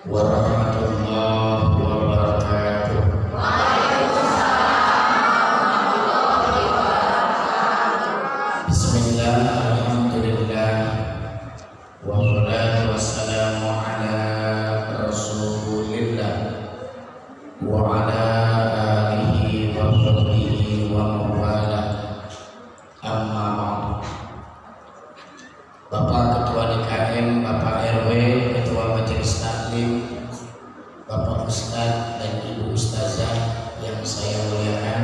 warahmatullahi wabarakatuh. Bismillah, alhamdulillah, wassalatu wassalamu ala rasulillah wa ala alihi wa sahbihi wa mawala. Amma ba'du. Bapak Ketua DKM, Bapak RW, Ketua Majelis Taklim, Bapak Ustadz dan Ibu Ustazah yang saya muliakan,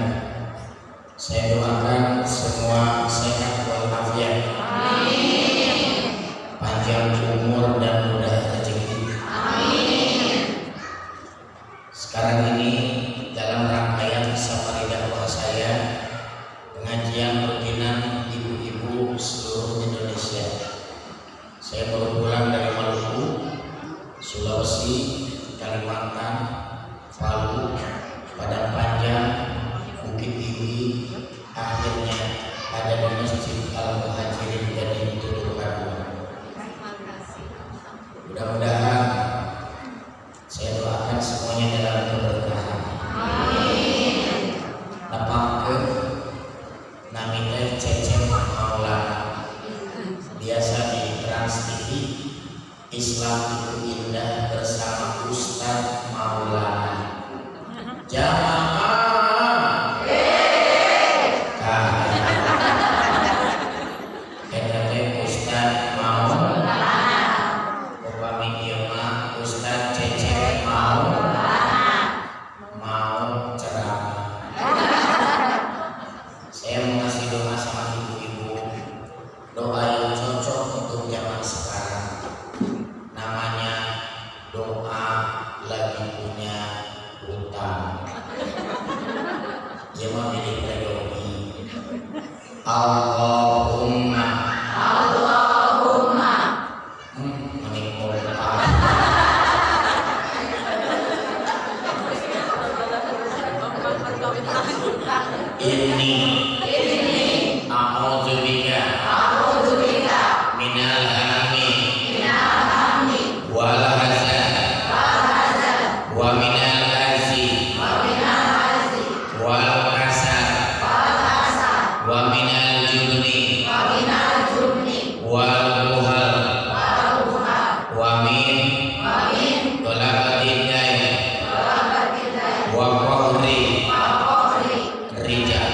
saya doakan semua sehat walafiat, panjang umur dan mudah rezeki. Sekarang ini dalam rangkaian safari dakwah saya, pengajian rutinan ibu-ibu seluruh Indonesia. Saya baru pulang dari Maluku, Sulawesi, Kalimantan, Palu, Padang Panjang, Bukit Tinggi. Akhirnya ada di Masjid Al-Muhajirin jadi Tutur Kaduna. Mudah-mudahan saya doakan semuanya dalam keberkahan. Tapangkeun nami teh Cecep Maulana, biasa di Trans TV. Islam itu indah bersama Ustadz Maulana. Jamaah Ustadz Maulana, upami ieu mah Ustadz Cecep Maulana mau ceramah. Saya mau ngasih doa sama ibu-ibu, doa yang cocok untuk zaman sekarang. Namanya doa lagi punya hutang. Dia mau milih priori. Allahumma menikmul ini a'udzubika minal hammi wal hazan wa minal azzi wal kasal wa minal jubni wal buhal wa min dolabatin dain wa qahri rijal.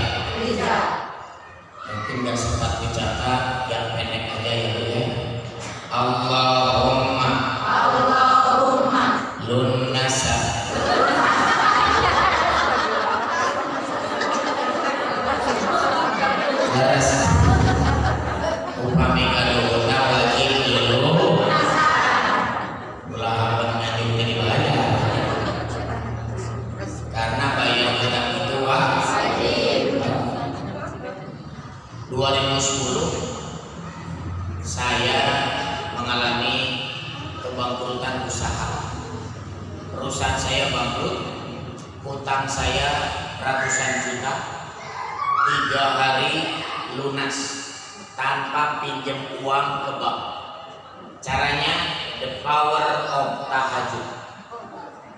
Mungkin gak sempat dicatat, yang pendek aja ya Bu ya. Allahumma lunnasa laras upami kaluhurna wajib dulu ulah pengen jadi bayar, karena bayar hutang itu wajib. 2010 saya mengalami kebangkrutan usaha. Perusahaan saya bangkrut, hutang saya ratusan juta, 3 hari lunas tanpa pinjam uang ke bank. Caranya the power of tahajud.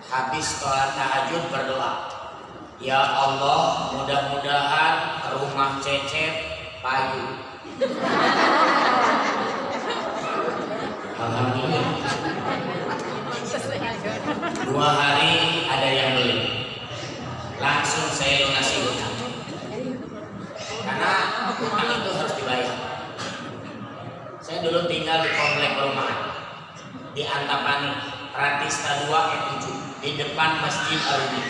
Habis sholat tahajud berdoa, ya Allah, mudah-mudahan rumah Cecep payu. Alhamdulillah. 2 hari ada yang beli, langsung saya lunasi hutang. Karena hutang itu harus dibayar. Saya dulu tinggal di komplek perumahan di Antapani, Pratista 2 R7, di depan Masjid Arumi.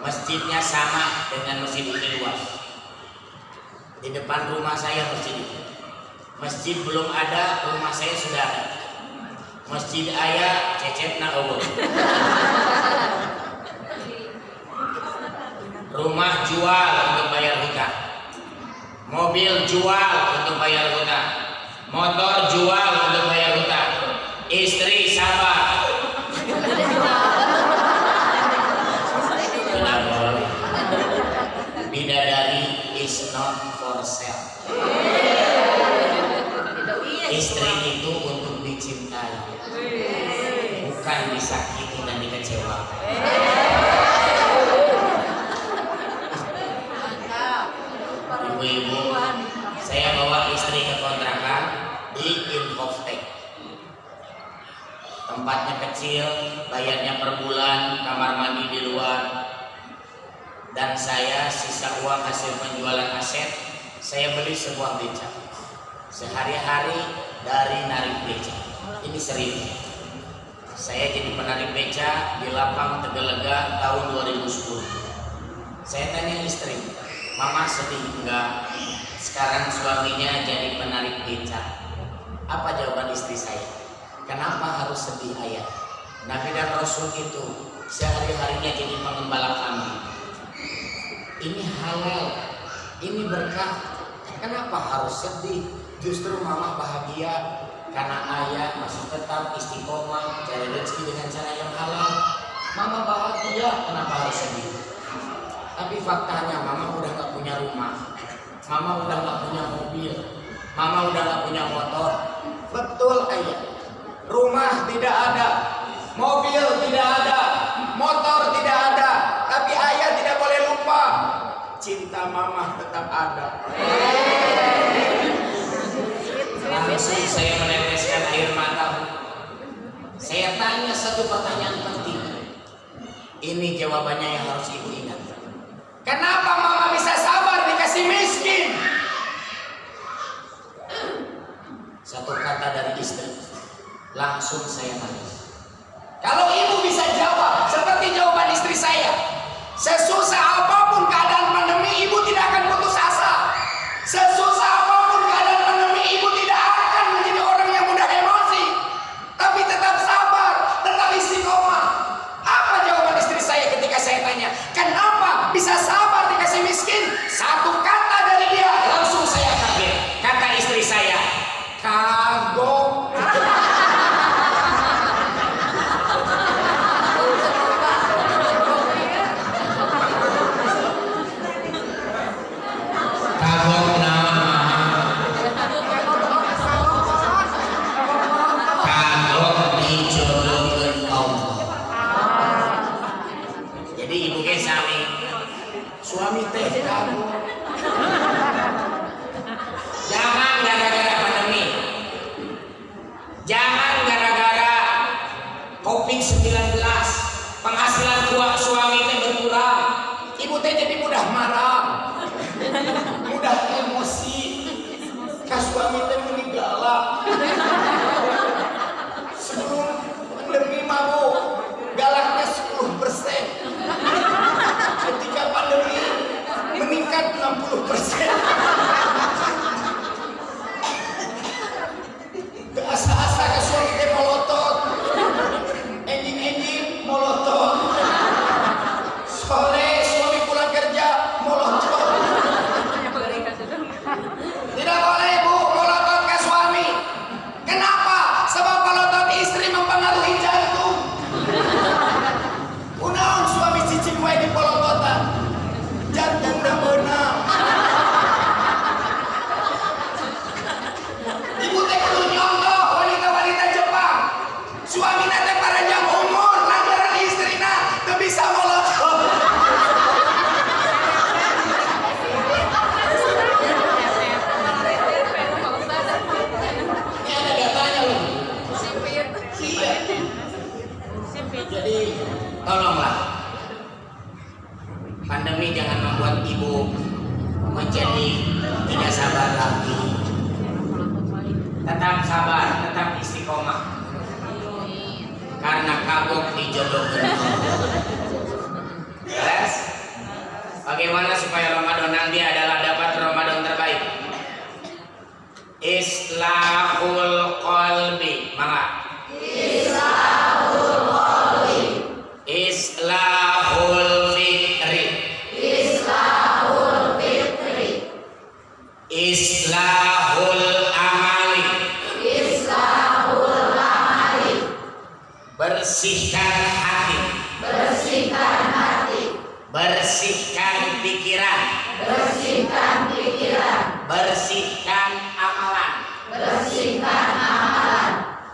Masjidnya sama dengan masjid ini luas. Di depan rumah saya masjid itu. Masjid belum ada, rumah saya sudah ada. Masjid aya, Cecep na eueuh. Rumah jual untuk bayar hutang. Mobil jual untuk bayar hutang. Motor jual untuk bayar hutang. Istri sabar. Bidadari is not for sale. Istri itu untuk dicintai. bukan disakiti dan dikecewakan. Ibu-ibu, saya bawa istri ke kontrakan di Infotech. Tempatnya kecil, bayarnya per bulan, kamar mandi di luar. Dan saya sisa uang hasil penjualan aset, saya beli sebuah beca. Sehari-hari dari narik beca. Ini serius. Saya jadi penarik beca di Lapang Tegalega tahun 2010. Saya tanya istri, Mama sedih enggak sekarang suaminya jadi penarik beca? Apa jawaban istri saya? Kenapa harus sedih ayah? Nabi dan Rasul itu sehari-harinya jadi pengembala kambing. Ini halal, ini berkah. Kenapa harus sedih? Justru mama bahagia karena ayah masih tetap istiqomah cari rezeki dengan cara yang halal. Mama bahagia, kenapa harus sedih? Tapi faktanya mama udah gak punya rumah, mama udah gak punya mobil, mama udah gak punya motor. Betul ayah, rumah tidak ada, mobil tidak ada, motor tidak ada, tapi ayah tidak boleh lupa, cinta mama tetap ada. Langsung saya meneteskan air mata. Saya tanya satu pertanyaan penting. Ini jawabannya yang harus ibu ingat. Kenapa mama bisa sabar dikasih miskin? Satu kata dari istri, langsung saya nangis. Kalau ibu bisa jawab seperti jawaban istri saya, sesusah apapun keadaan pandemi, ibu tidak akan putus asa. Sesusah apapun keadaan pandemi, ibu tidak akan menjadi orang yang mudah emosi, tapi tetap sabar, tetap istiqomah. Apa jawaban istri saya ketika saya tanya, kenapa bisa sabar dikasih miskin? Satu kata dari dia, langsung saya kaget. Kata istri saya, kagok. Suami teh kamu jangan gara-gara pandemi, jangan gara-gara COVID-19 penghasilan suami teh berkurang, ibu teh jadi mudah marah, mudah emosi, kan suami teh meninggal. Sebelum pandemi mabuk galaknya 10%. Ketika pandemi meningkat 60%. Asa-asa ke suami teh molotot, enjing molotot. Sore suami pulang kerja molotot. Tidak boleh bu molotot ke suami. Kenapa? Sebab molotot istri mempengaruhi jantung. Kunaon suami cicing wae di polototan, jantung udah benang. Ibu teh kudu nyontoh wanita-wanita Jepang. Suami nate panjang umur, lantaran istrina teu bisa molotot. Ini ada datanya loh. Jadi tolonglah, pandemi jangan membuat ibu menjadi tidak sabar lagi. Tetap sabar, tetap istiqomah. Karena kagok dijodohkan. Yes. Bagaimana supaya Ramadan nanti adalah dapat Ramadan terbaik? Islahul qalbi, maka Islahul fitri. Islahul amali. Bersihkan hati. Bersihkan pikiran. Bersihkan amalan.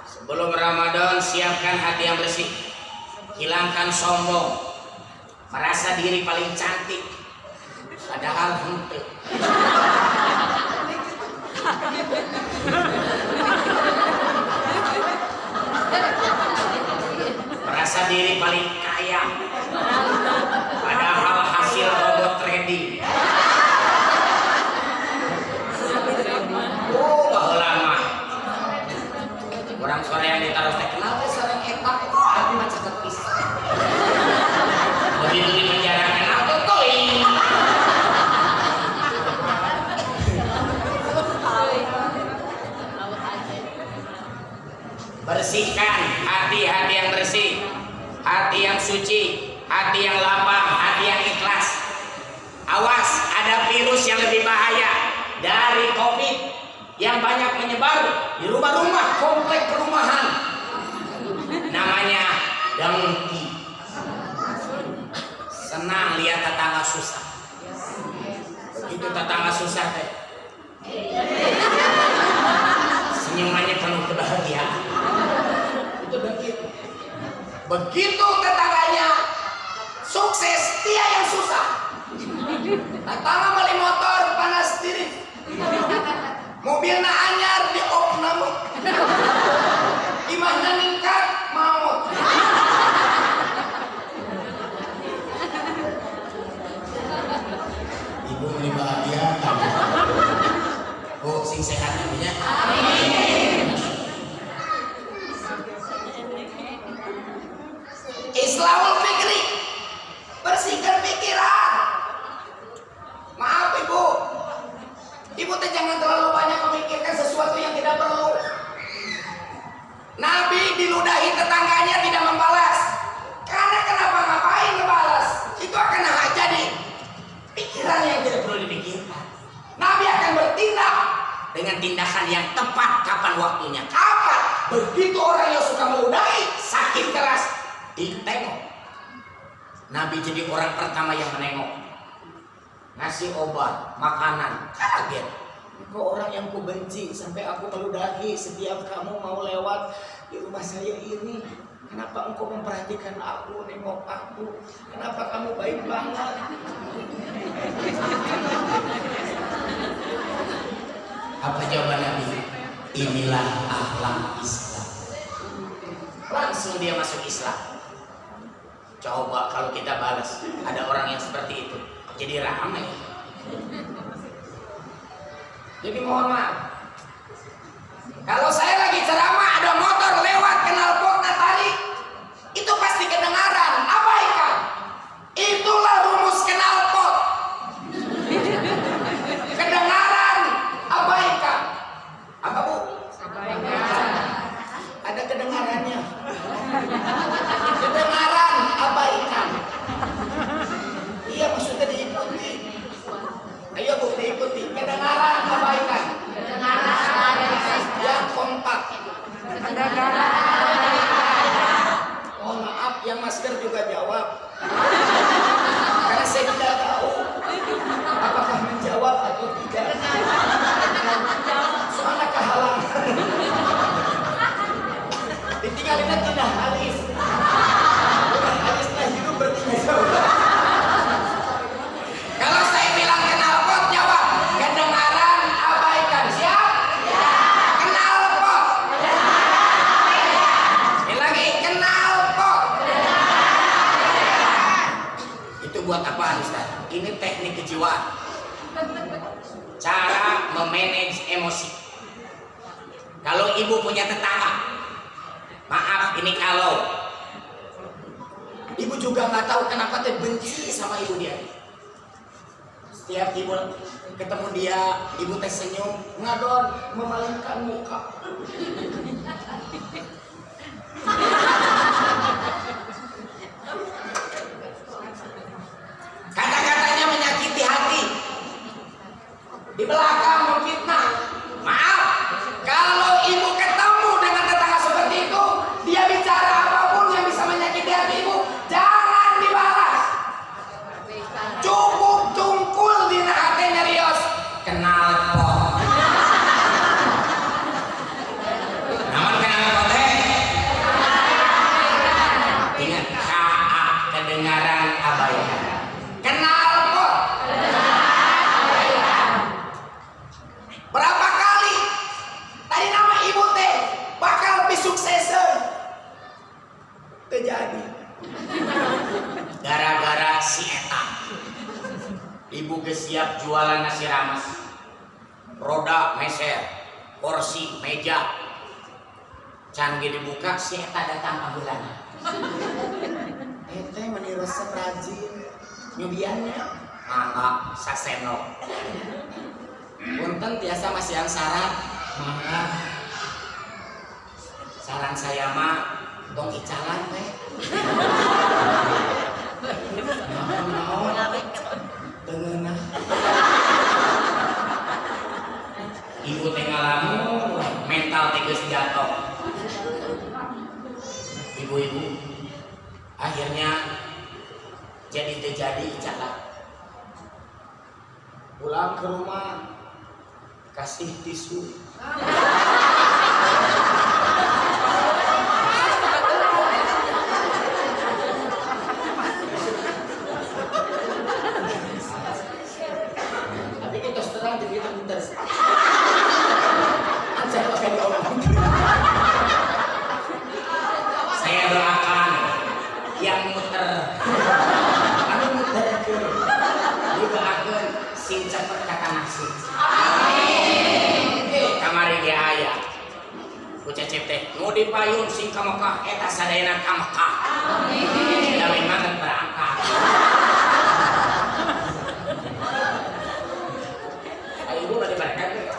Sebelum Ramadan Ramadan siapkan hati yang bersih, hilangkan sombong, merasa diri paling cantik, padahal hente. Merasa diri paling kaya, padahal hasil robot trading. Bahwa lama orang sore yang ditaruh teh kenapa sering etak? Aku macam kepis. Begitu di penjara kenapa koi? Bersihkan hati-hati yang bersih, hati yang suci, hati yang lapang, hati yang ikhlas. Awas, ada virus yang lebih bahaya dari COVID yang banyak menyebar di rumah-rumah, komplek perumahan. Namanya dengki. Senang lihat tetangga susah. Begitu tetangga susah teh, senyumannya penuh kebahagiaan. Itu dengki. Begitu tetangganya sukses, dia yang susah. Tetangga beli motor panas diri, mobilnya anyar di opname, gimana ningkat mau. Ibu beli bahagia, oh sing sehat namanya. Islahul fikri, bersihkan pikiran. Maaf ibu, ibu teh jangan terlalu banyak memikirkan sesuatu yang tidak perlu. Nabi diludahi tetangganya tidak membalas. Karena kenapa ngapain ngebalas? Itu akan jadi pikiran yang tidak perlu dipikirkan. Nabi akan bertindak dengan tindakan yang tepat kapan waktunya. Kapan? Begitu orang yang suka meludahi, sakit keras, ditengok. Nabi jadi orang pertama yang menengok. Ngasih obat, makanan, kaget. Engkau orang yang ku benci sampai aku meludahi setiap kamu mau lewat di rumah saya ini. Kenapa engkau memperhatikan aku, nengok aku? Kenapa kamu baik banget? Apa jawaban Nabi? Inilah akhlak Islam. Langsung dia masuk Islam. Coba kalau kita balas, ada orang yang seperti itu, jadi ramai. Jadi mohon maaf, kalau saya lagi ceramah ada motor lewat knalpotnya tarik, itu pasti kedengaran. Abaikan. Itulah rumus knalpot. Kedengaran, abaikan. Apa bu? Abaikan. Ada kedengarannya. Kedengaran, abaikan. Iya maksudnya diikuti. Ayo bu diikuti. Kedengaran, abaikan. Kedengaran, yang kompak. Oh maaf, yang masker juga jawab. Karena saya tidak tahu apakah menjawab atau tidak. Soalnya kehalang. Ditinggalinnya tidak halis. Bukan halisnya hidup bertiga jauh. Kalau saya bilang knalpot jawab, kedengaran abaikan. Siap? Ya. Knalpot. Ini lagi knalpot. Itu buat apa Ustaz? Ini teknik kejiwaan. Cara memanage emosi. Kalau ibu punya tetangga, maaf ini kalau ibu juga nggak tahu kenapa teh benci sama ibu dia. Setiap ibu ketemu dia, ibu teh senyum, ngadon, memalingkan muka. Kata-katanya menyakiti hati. Di belakang memfitnah. Maaf, kalau ibu ketemu dengan tetangga seperti itu, dia bicara apapun yang bisa menyakiti hati ibu, jangan dibalas. Cukup tungkul di hatinya Rios. Kenal kok. jadi. Gara-gara si eta. Ibu geus siap jualan nasi rames. Roda meser, kursi, meja. Can ge dibuka si eta datang abeulana. Teh meni resep rajin. Nyubiannya mangga sasenok. Punten tiasa masih yang saran. Mangga. Saran saya mah tong icalan teh. Tengenah. Ibu teh ngalamun mental teh geus jatuh. Ibu-ibu akhirnya jadi terjadi icalan. Pulang ke rumah kasih tisu. Tapi kita seterang jadi kita pintar. Saya pakai ngomong. Saya doakan yang muter, anu muter ke, juga akan sing cepet kata nasi. Amin. Kamari ge aya. Ku cecep teh, nu dipayun sing ka Mekah eta sadayana ka Mekah. Amin. Da memang berangkat. Ayo ibu bade berangkat.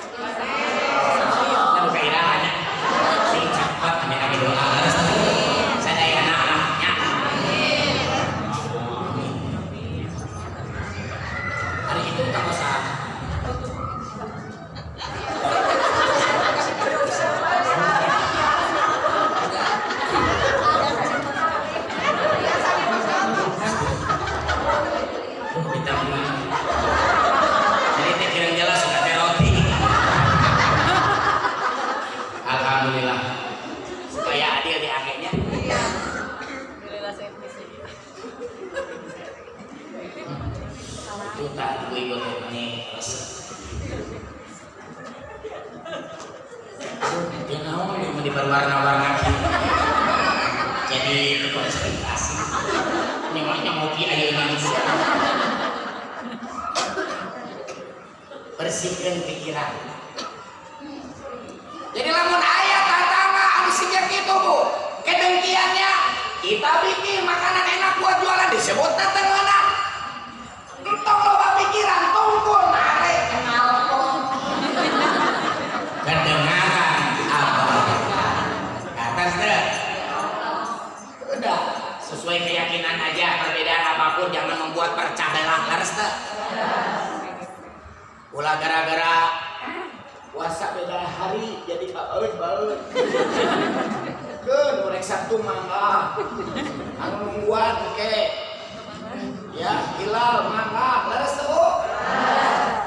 Lalu kairahana. Sing cepet amin doa. Sadayana anaknya. Hari itu kamu saat alhamdulillah supaya adil di akhirnya. Itu tak ibu-ibu ini resep. Dia naon yang diperwarna-warnakan. Jadi konsentrasi. Ini maknya ngopi ayeuna Indonesia. Bersihkan pikiran. Jadi lamun aya tatangga anu siga kitu Bu, kedengkiannya kita bikin makanan enak buat jualan disebut tatangana. Entong loba pikiran tungkul narik kenal pon. Kedengaran apa? Atas deh. Udah sesuai keyakinan aja, perbedaan apapun jangan membuat percah belah harus teh. Ulah gara-gara puasa beda hari jadi baut. Keun urek Sabtu mangga. Anu nungguan oke. Ya, hilal mangga, leres teh Bu?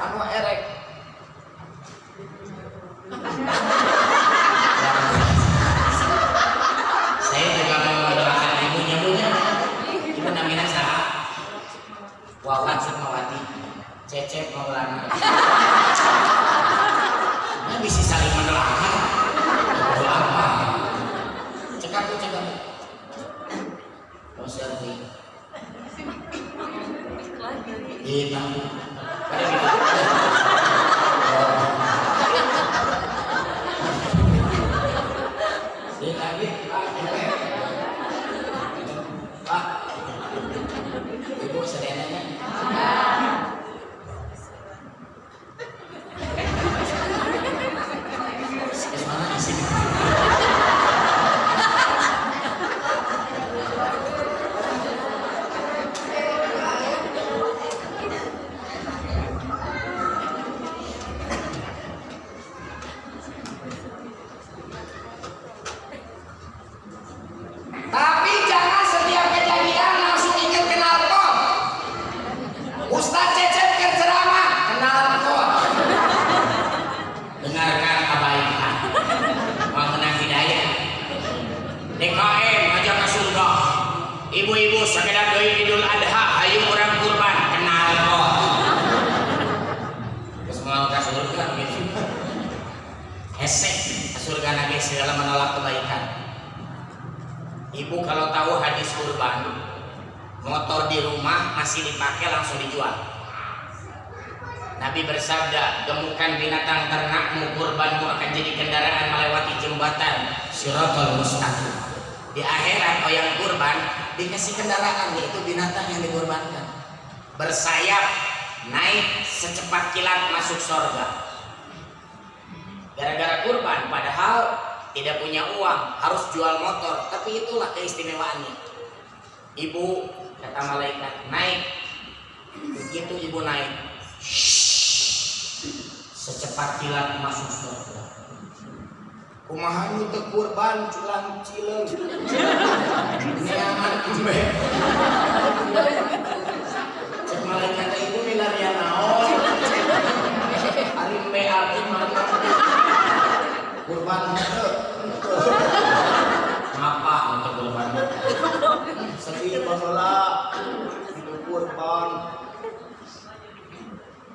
Anu erek. Saya juga mau mendoakan ibunya. Ibu namanya saha? Wawan Sukmawati. Cecep Maulana. Bisa saling mendoakan. Doa apa? Cekap. Poserti. Iya. Pak, ibu sedenanya. Tapi jangan setiap kejadian langsung ingin kenal pot. Ustaz Cecep berceramah kenal pot. Dengarkan abaikan. Mau menang hidayah. DKM aja ke surga. Ibu-ibu sekedar doi Idul Adha ayo orang kurban kenal pot. Terus mau ke surga gitu. Hesek ke surga lagi segala menolak kebaikan. Ibu kalau tahu hadis kurban, motor di rumah masih dipakai langsung dijual. Nabi bersabda, gemukan binatang ternakmu, kurbanmu akan jadi kendaraan melewati jembatan Shiratal Mustaqim. Di akhirat yang kurban dikasih kendaraan, yaitu binatang yang dikurbankan. Bersayap, naik secepat kilat masuk surga. Gara-gara kurban, padahal tidak punya uang, harus jual motor, tapi itulah keistimewaannya. Ibu, kata malaikat, naik. Begitu ibu naik, secepat kilat masuk surga. Kumaha nu teu kurban culang cileng. Neangan embe. Cek malaikat ibu milarian naon? Ari embe abdi mana? Kurban teu. Apa untuk kurban? Sedih baheula untuk kurban.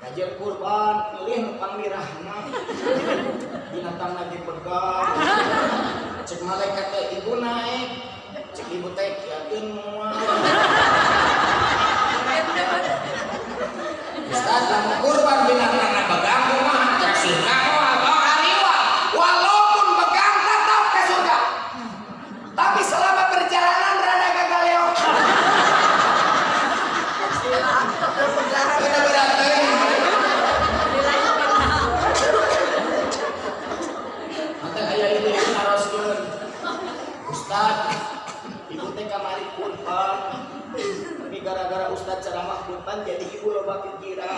Kajian kurban pilih nu panglirahna. Binatang lagi pegang. Cek malaikat teh ibu naik. Cek ibu teh kiakeun moal. Ustaz lamun kurban binatang pegang kumaha? Cek surga moal bawa hariwa. Walaupun pegang tetap ke surga. Tapi selama perjalanan rada gagaleo. Bener-bener teuing. Ustaz, ibu teh kamari kurban. Tapi gara-gara Ustaz ceramah kurban jadi ibu loba pikiran.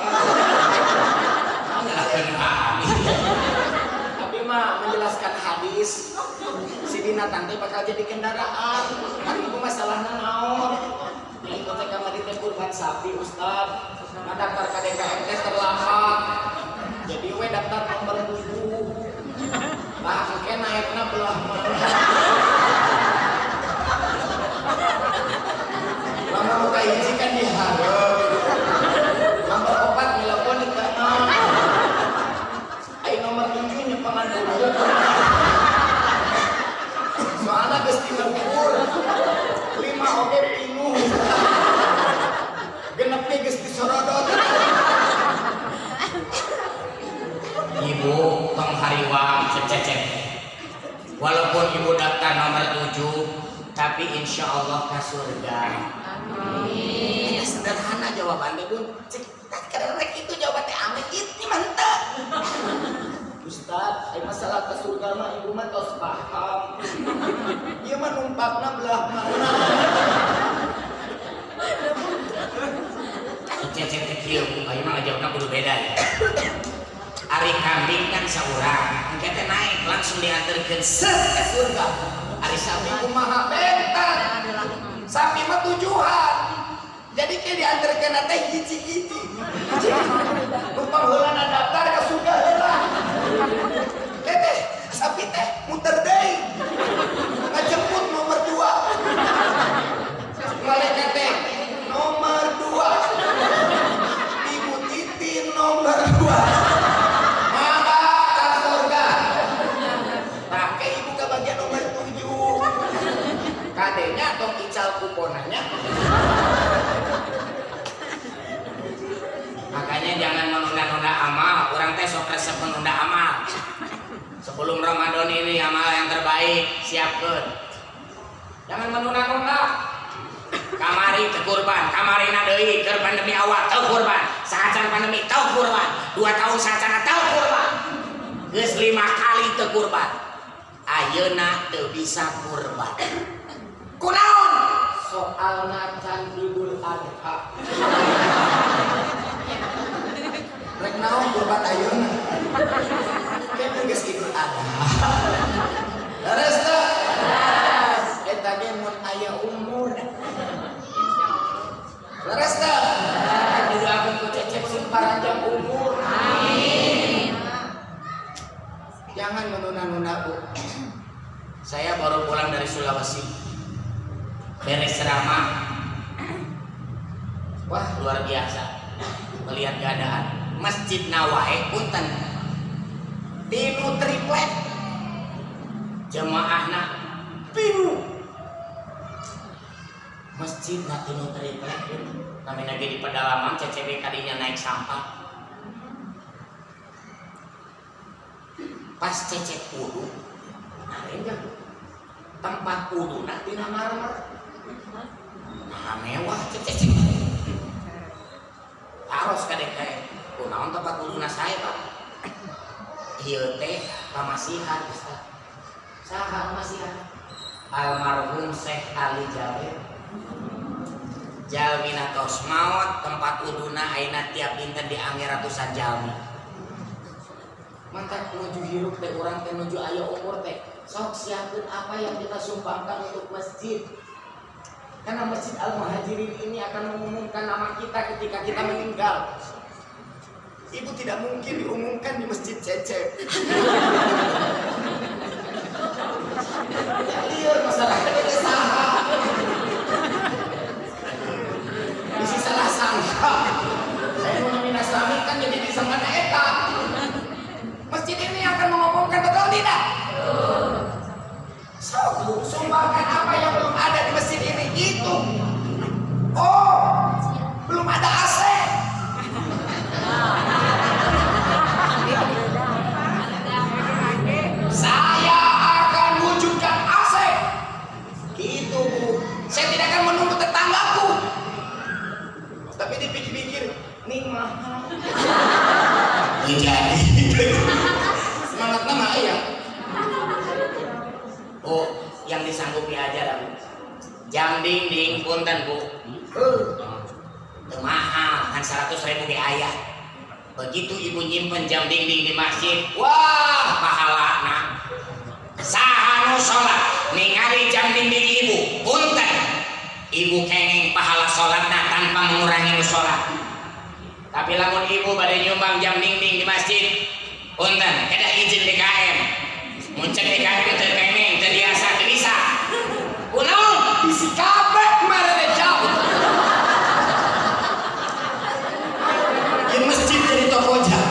Tapi mah menjelaskan hadis si binatang teh bakal jadi kendaraan. Kan ibu masalahna naon? Ibu teh kamari teh kurban sapi Ustaz. Daftar ka DKM teh terlambat. Jadi we daftar nomor 7. Lah engke naikna belah mana? Nomor muka hiji kan diharap. Nomor 4 telepon di kanan. Ai nomor 7 nyepangan dulu. Soalnya geus dilebur. 5 oge bingung. Genep ge geus disorodot. Ibu tong hariwang cececep. Walaupun ibu daftar nomor 7, tapi insya Allah ke surga. Amin. Itu sederhana jawabannya Bun. Cek kerek itu jawabannya amin. Ini mantap. Ustaz, masalah ke surga mah ibu mah tos paham. Ieu mah numpakna belah mana. Cecep teh kieu, ieu mah jawabna kudu beda ya. Ari kambing kan saurang, engke teh naik langsung diantarkeun ke surga. Ari sapi kumaha bentar. Sapi mah tujuan. Jadi ke diantarkeun teh hiji-hiji. Rupa heulana daftar ka surga heula. Teh sapi teh muter deui. Ngajemput nomor 2. Malaikat teh nomor 2. Ibu Titin nomor 2. Kadenya atau ical kuponannya. Makanya jangan menunda-nunda amal. Orang teh sok resep menunda amal. Sebelum Ramadan ini amal yang terbaik siapkan. Jangan menunda-nunda. Kamari teu kurban, kamarina deui keur pandemi awal teu kurban. Sacan pandemi teu kurban. 2 tahun sacan teu kurban. Geus 5 kali teu kurban. Ayeuna teu bisa kurban. Kunaon? Soalna can Idul Adha. Rek naon kurban ayeuna? Kan geus Idul Adha. Leres teh? Leres. Eta ge mun aya umur. Leres teh? Didoakeun ku Cecep sing panjang umur. Amin. Jangan menunda-nunda, Bu. Saya baru pulang dari Sulawesi. Beres ceramah, wah luar biasa melihat keadaan Masjid Nawaih punten dinu triplek jemaahna bingung masjid nanti triplek namanya lagi di pedalaman CCB kadinya naik sampah pas cecep wudu akhirnya tempat wudu nanti marmer nah mewah cecep harus kadek kayak kunaon tempat wudu saya pak ieu teh pamasihan saha pamasihan almarhum Syekh Ali Jabir jalmina tos maot tempat wuduna ayeuna tiap dinten diangge ratusan jalmi maka menuju hirup teh urang teh menuju aya umur teh sok siapkeun apa yang kita sumbangkan untuk masjid karena Masjid Al-Muhajirin ini akan mengumumkan nama kita ketika kita meninggal. Ibu tidak mungkin diumumkan di Masjid Cecep. Ya liur masyarakat itu salah. Isi salah sangka. Saya mau minasami kan jadi disangka eta. Masjid ini akan mengumumkan betul tidak? So, sumbangkan apa yang belum ada di masjid ini itu. Oh, belum ada AC. Saya akan wujudkan AC. Gitu Bu. Saya tidak akan menunggu tetanggaku. Tapi dipikir-pikir, nih mahal. Jadi semangat nama ya. Oh, yang disanggupi aja lah Bu. Jam dinding punten Bu. Mahal kan 100.000 ge aya. Begitu ibu nyimpen jam dinding di masjid, wah pahalana. Saha nu salat ningali jam dinding ibu, punten. Ibu kengeng pahala salatna tanpa mengurangi nu salat. Tapi lamun ibu bade nyumbang jam dinding di masjid, punten kedah izin DKM. Muncul DKM teu kengeng, teu biasa, teu bisa. Kunaon? Bisi kabeh marane jauh. Di masjid jadi toko jam.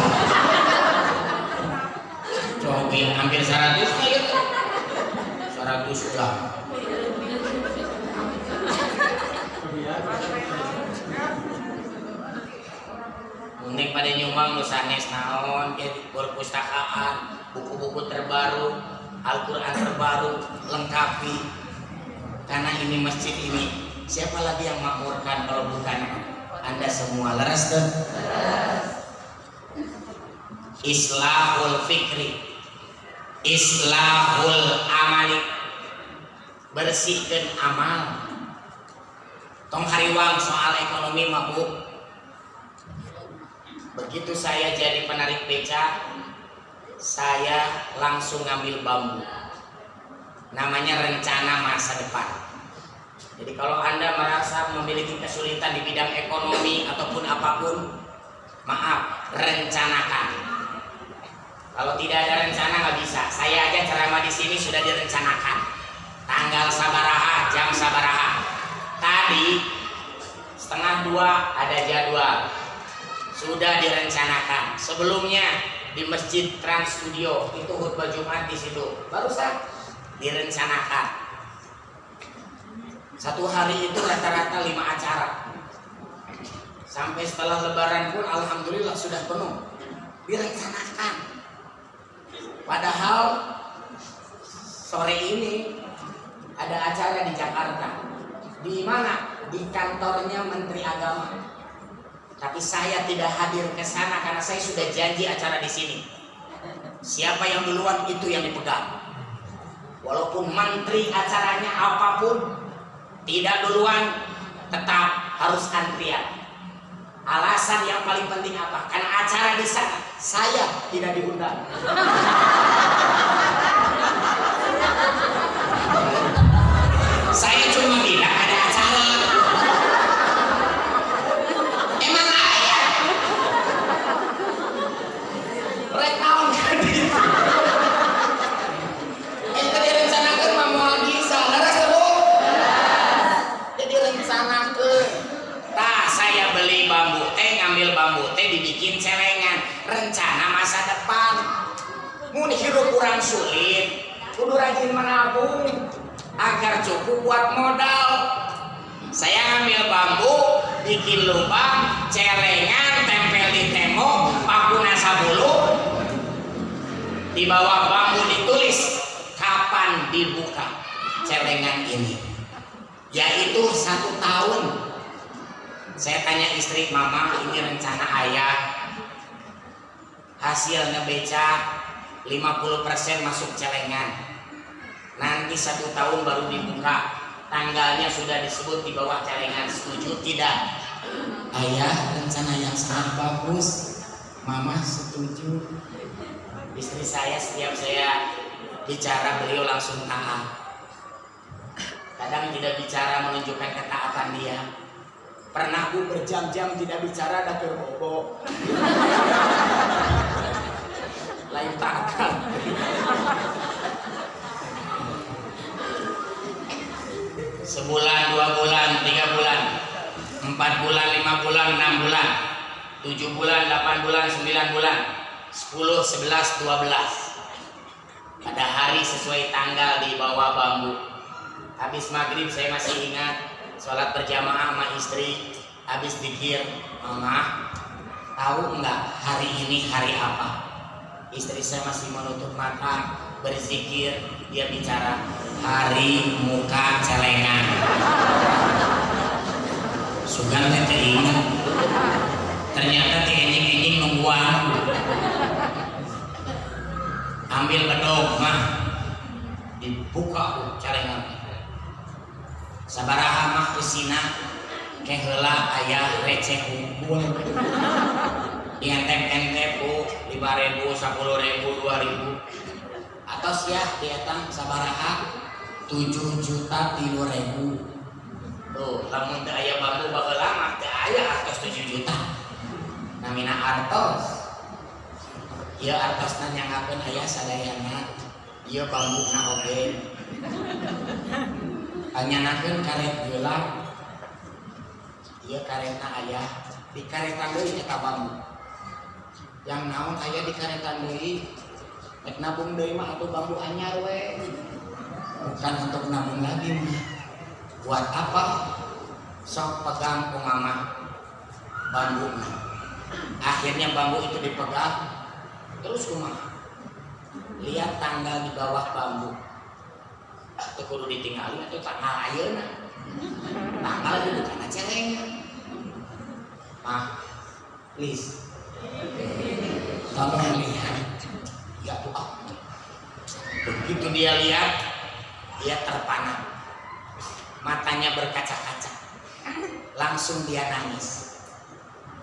Coba hampir 100 kali. 100 jam. Unik pada nyumbang nu sanes naon ke perpustakaan, buku-buku terbaru, Al-Qur'an terbaru, lengkapi. Karena ini masjid ini, siapa lagi yang makmurkan kalau bukan Anda semua? Leres tuh. Islahul fikri, islahul amali, bersihkan amal. Tong hariwang soal ekonomi mabuk. Begitu saya jadi penarik beca, saya langsung ngambil bambu. Namanya rencana masa depan. Jadi kalau Anda merasa memiliki kesulitan di bidang ekonomi ataupun apapun, maaf, rencanakan. Kalau tidak ada rencana nggak bisa. Saya aja ceramah di sini sudah direncanakan. Tanggal sabaraha, jam sabaraha. Tadi 1:30 ada jadwal. Sudah direncanakan. Sebelumnya di Masjid Trans Studio itu khutbah Jumat di situ. Barusan direncanakan. Satu hari itu rata-rata 5 acara. Sampai setelah Lebaran pun alhamdulillah sudah penuh. Direncanakan. Padahal sore ini ada acara di Jakarta. Di mana? Di kantornya Menteri Agama. Tapi saya tidak hadir ke sana karena saya sudah janji acara di sini. Siapa yang duluan itu yang dipegang. Walaupun menteri acaranya apapun, tidak duluan, tetap harus antrian. Alasan yang paling penting apa? Karena acara di sana saya tidak diundang. Saya cuma bilang ada acara. Emang ada? Rekaun kan itu. Ente direncanakan mah moal bisa. Laras Bu? Jadi rencanakan. Tah saya beli bambu teh, ngambil bambu teh dibikin celengan. Rencana masa depan. Mun hirup kurang sulit, kudu rajin menabung agar cukup buat modal. bikin lubang, celengan, tempel di tembok, pakuna sabulu, di bawah bambu ditulis kapan dibuka celengan ini, yaitu 1 tahun. Saya tanya istri, mama ini rencana ayah, hasilnya beca 50% masuk celengan, nanti 1 tahun baru dibuka, tanggalnya sudah disebut di bawah celengan, setuju tidak? Ayah, rencana yang sangat bagus, mama setuju. Istri saya setiap saya bicara beliau langsung taat, kadang tidak bicara menunjukkan ketaatan dia. Pernah aku berjam-jam tidak bicara ada bobo lain takkan. Sebulan, 2 bulan, 3 bulan, 4 bulan, 5 bulan, 6 bulan, 7 bulan, 8 bulan, 9 bulan, 10, 11, 12. Pada hari sesuai tanggal di bawah bambu. Habis maghrib saya masih ingat, sholat berjamaah sama istri, habis zikir, mama tahu nggak hari ini hari apa? Istri saya masih menutup mata berzikir, dia bicara hari muka celengan. Sugan teh ingat, ternyata ini nungguan. Ambil bedog mah dibuka celengan. Sabaraha mah usina keheula aya receh hukum. Diantep-antep 5.000, 10.000, 2.000. Atos ya dietang sabaraha 7.300.000. Tuh, lamun teu aya bambu baheula mah teu aya artos 7 juta. Namina artos. Ieu artosna nyangakeun aya sadayana. Ieu bambuna oge. Anyanakeun karet geula. Ieu karetna aya di karetan deui eta bambu. Yang naon aya di karetan deui? Nek nabung deui mah atuh bambu anyar we. Bukan untuk nabung lagi mah. Buat apa? Sok pegang ku mama bambuna. Akhirnya bambu itu dipegang. Terus kumaha? Lihat tanggal di bawah bambu. Teu kudu ditinggali atuh tanggal ayeuna. Tanggal di bukan celengan. Please. Tolong lihat. Ya tuh. Begitu dia lihat, dia terpana. Matanya berkaca-kaca. Langsung dia nangis.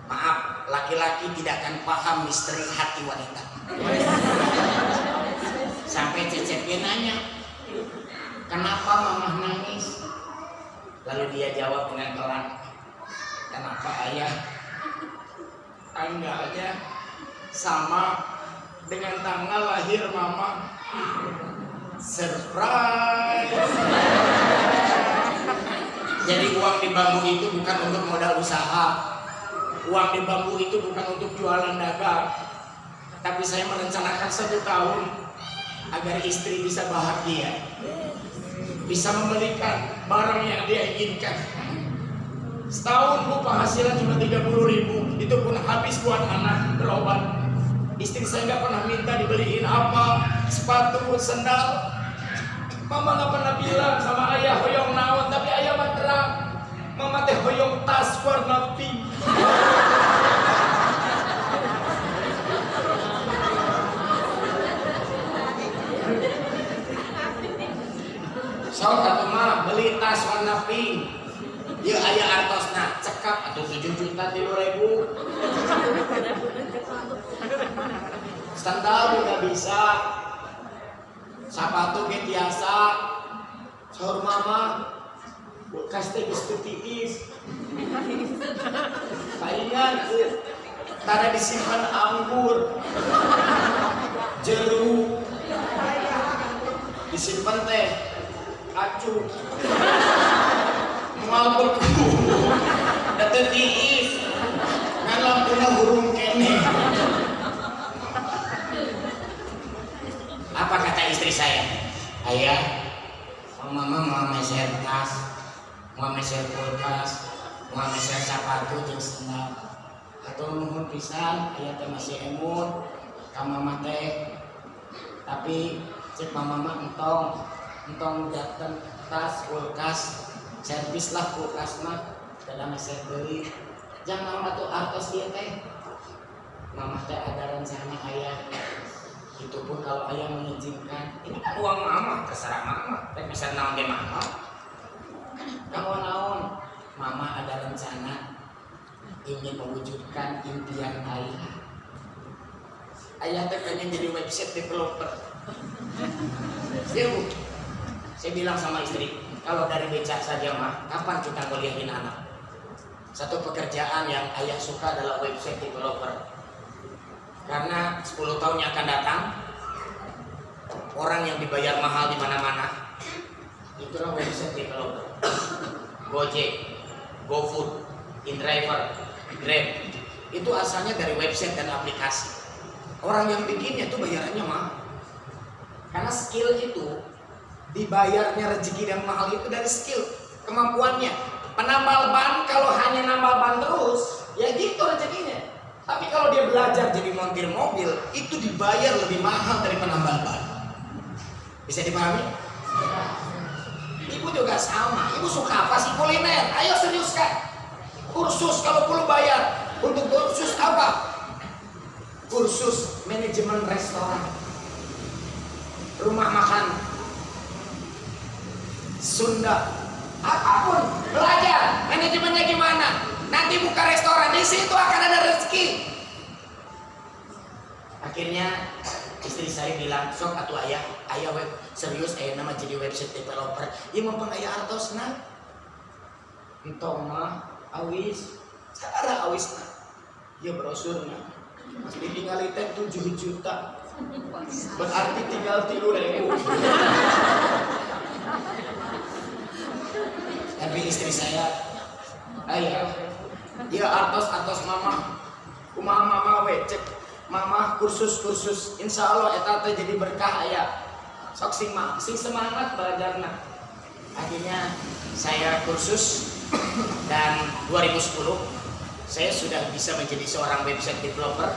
Maaf, laki-laki tidak akan paham misteri hati wanita. Sampai Cecep dia nanya, kenapa mama nangis? Lalu dia jawab dengan pelan, kenapa ayah? Tanggalnya sama dengan tanggal lahir mama. Surprise. Jadi uang di bambu itu bukan untuk modal usaha. Uang di bambu itu bukan untuk jualan dagang. Tapi saya merencanakan 1 tahun agar istri bisa bahagia, bisa membelikan barang yang dia inginkan. Setahun bu penghasilan cuma 30.000, itu pun habis buat anak berobat. Istri saya nggak pernah minta dibeliin apa, sepatu, sendal. Mama nggak pernah bilang sama ayah hoyong naon, tapi ayah mah terang. Mama teh hoyong tas warna pink. Sok atuh mah beli tas warna pink. Ieu aya artosna cekap atuh 7.300.000. Sandal juga bisa. Sepatu ge tiasa. Saur mama bekas teh geus teu tiis. Palingan tara disimpan anggur, jeruk, disimpan teh acuh. Moal beku, da teu tiis. Ngan lampuna hurung keneh. Apa kata istri saya? Ayah, mama mau meser tas, mau meser kulkas, Muhammad saya sepatu jeung sendal. Atau nuhun pisan aya teh masih emut ka mama teh. Tapi cek mama entong datang tas kulkas servis lah kulkas mah kada saya beli. Jangan mama tuh artos ieu teh. Mama teh ada rencana ayah. Itu pun kalau ayah mengizinkan. Ini kan uang mama, terserah mama. Teh bisa naon ge mama. Kamu naon? Mama ada rencana ingin mewujudkan impian ayah. Ayah teh pengen jadi website developer. Saya bilang sama istri, kalau dari becak saja mah, kapan kita kuliahin anak? Satu pekerjaan yang ayah suka adalah website developer. Karena 10 tahun yang akan datang, orang yang dibayar mahal di mana-mana, itulah website developer. Gojek, GoFood, InDriver, Grab, itu asalnya dari website dan aplikasi. Orang yang bikinnya itu bayarannya mahal. Karena skill itu, dibayarnya rezeki yang mahal itu dari skill, kemampuannya. Penambal ban kalau hanya nambal ban terus, ya gitu rezekinya. Tapi kalau dia belajar jadi montir mobil, itu dibayar lebih mahal dari penambal ban. Bisa dipahami? Ibu juga sama. Ibu suka apa sih? Kuliner. Ayo seriuskan. Kursus kalau perlu bayar. Untuk kursus apa? Kursus manajemen restoran, rumah makan Sunda, apapun. Belajar manajemennya gimana. Nanti buka restoran, di situ akan ada rezeki. Akhirnya istri saya bilang, sok atuh ayah web serius nama jadi website developer. Ieu mah aya artosna. Entong mah awis, saudara awisna. Ieu brosurna. Ditinggali teh 7 juta. Berarti tinggal 3.000. Tapi istri saya, ayah, ya artos mama, kumaha mama we cek mama kursus insya Allah eta teh jadi berkah aya. Sok sing semangat belajarna. Akhirnya saya kursus dan 2010 saya sudah bisa menjadi seorang website developer.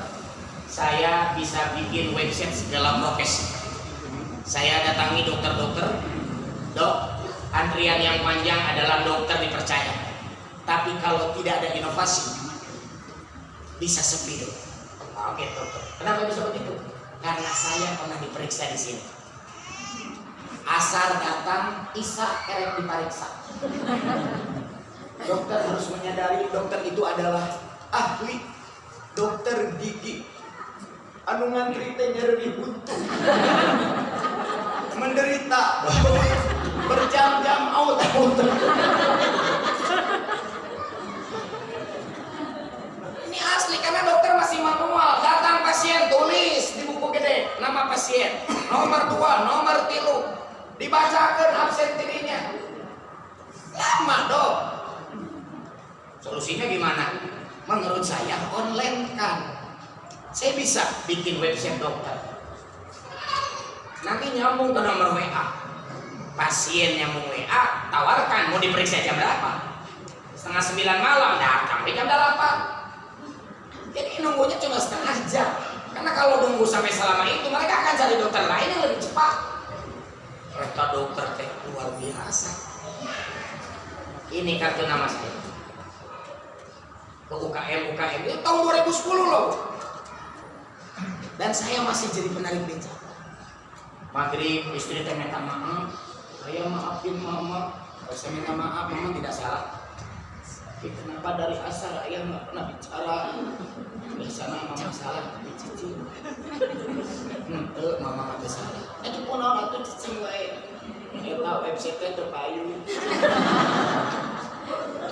Saya bisa bikin website segala profesi. Saya datangi dokter-dokter, dok, antrian yang panjang adalah dokter dipercaya. Tapi kalau tidak ada inovasi, bisa sepi dok. Oke dokter. Kenapa bisa begitu? Karena saya pernah diperiksa di sini. Asar datang, Isa erek diperiksa. Dokter harus menyadari dokter itu adalah ahli dokter gigi. Anu ngantri teh nyeri buntu. Menderita berjam-jam out. Ini asli karena dokter masih manual. Datang pasien tulis di buku gede nama pasien, nomor 2, nomor 3, dibacakan absen dirinya. Lama dok. Solusinya gimana? Menurut saya online kan. Saya bisa bikin website dokter. Nanti nyambung ke nomor WA. Pasien nyambung WA, tawarkan mau diperiksa jam berapa. 8:30 malam datang di jam 8. Jadi nunggunya cuma setengah jam. Karena kalau nunggu sampai selama itu mereka akan cari dokter lain yang lebih cepat. Kata dokter teh luar biasa. Ini kartu nama saya. Ke UKM itu tahun 2010 loh. Dan saya masih jadi penarik beca. Maghrib istri teh minta maaf, saya maafin mama. Saya minta maaf, mama tidak salah. Tapi kenapa dari asal ayah nggak pernah bicara? Biasanya mama salah, tapi cicing. Mama nggak salah. Itu pun orang itu cicing wae. Kita website itu payu.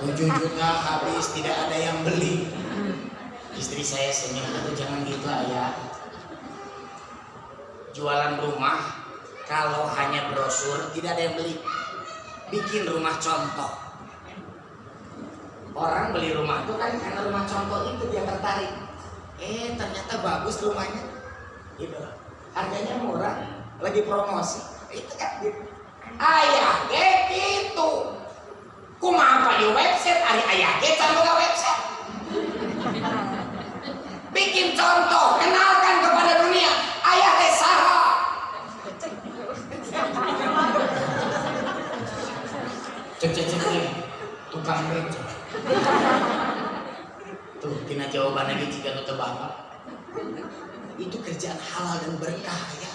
7 juta habis, tidak ada yang beli. Istri saya senyum, itu jangan gitu ayah. Jualan rumah kalau hanya brosur tidak ada yang beli. Bikin rumah contoh. Orang beli rumah itu kan karena rumah contoh itu dia tertarik. Ternyata bagus rumahnya. Gitu. Harganya murah, lagi promosi. Itu kan gitu. Ayah gitu. Kumaha di website ari ayah ge contoh, kenalkan kepada dunia ayah teh saha. Cek tukang beca. Tuh tina jawaban lagi jika nu teu bapak. Itu kerjaan halal dan berkah ya.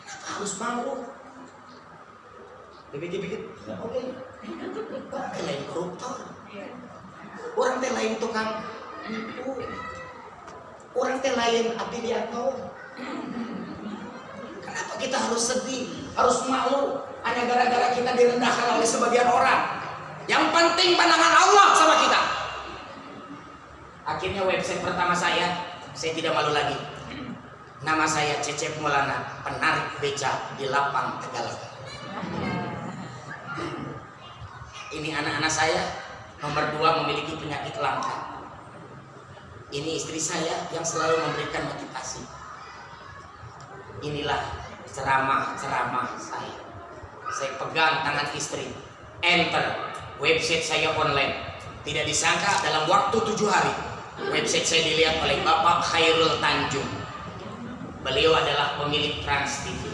Kenapa harus malu? Dikit-dikit. Oke. Orang teh lain koruptor. Orang teh lain tukang nipu. Orang teh lain afiliator. Kenapa kita harus sedih, harus malu hanya gara-gara kita direndahkan oleh sebagian orang? Yang penting pandangan Allah sama kita. Akhirnya website pertama saya tidak malu lagi. Nama saya Cecep Maulana, penarik beca di Lapang Tegalega. Ini anak-anak saya, nomor 2 memiliki penyakit langka. Ini istri saya yang selalu memberikan motivasi. Inilah ceramah-ceramah saya. Saya pegang tangan istri, enter website saya online. Tidak disangka dalam waktu 7 hari website saya dilihat oleh Bapak Khairul Tanjung. Beliau adalah pemilik Trans TV.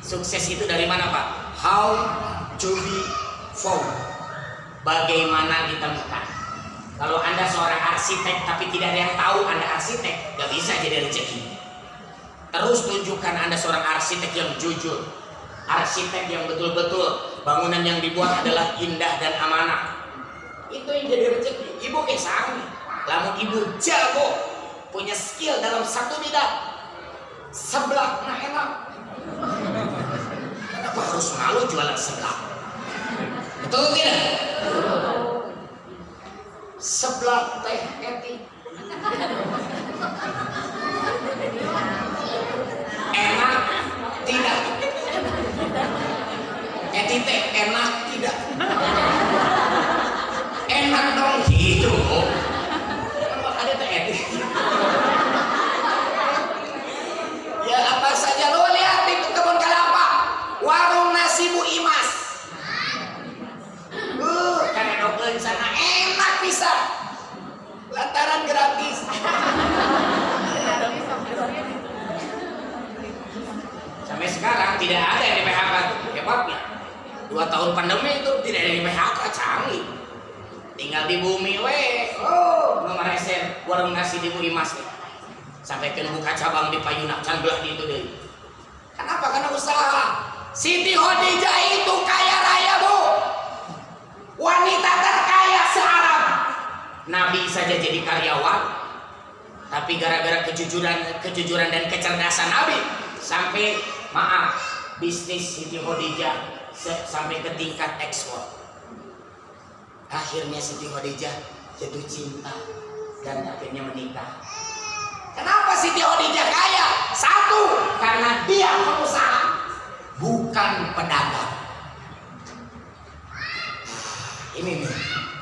Sukses itu dari mana Pak? How to be found. Bagaimana ditemukan. Kalau Anda seorang arsitek tapi tidak ada yang tahu Anda arsitek, gak bisa jadi rezeki. Terus tunjukkan Anda seorang arsitek yang jujur, arsitek yang betul-betul bangunan yang dibuat adalah indah dan amanah. Itu yang jadi rezeki. Ibu kesang, lamun ibu jago, punya skill dalam satu bidang, seblak nah enak. Kenapa harus malu jualan seblak? Betul tidak? Seblak teh eti enak tidak? Eti teh enak tidak? Enak dong gitu. Ada teh eti. Ya apa saja lo lihat di kebun kelapa, warung nasi Bu Imas. Karena dokeun sana enak pisan. Lantaran gratis. Sampai sekarang tidak ada yang di PHK. Hebatnya 2 tahun pandemi itu tidak ada yang di PHK, canggih. Tinggal di bumi weh. Nomor resen warung nasi di Bu Imas weh. Sampai ke buka cabang di Payunak can belah di itu deh. Kenapa? Karena usaha. Siti Khadijah itu kaya raya Bu. Wanita terkaya se-Arab. Nabi saja jadi karyawan. Tapi gara-gara kejujuran dan kecerdasan Nabi, sampai maaf bisnis Siti Khadijah sampai ke tingkat ekspor. Akhirnya Siti Khadijah jatuh cinta dan akhirnya menikah. Kenapa Siti Khadijah kaya? 1, karena dia pengusaha, bukan pedagang. Ini nih,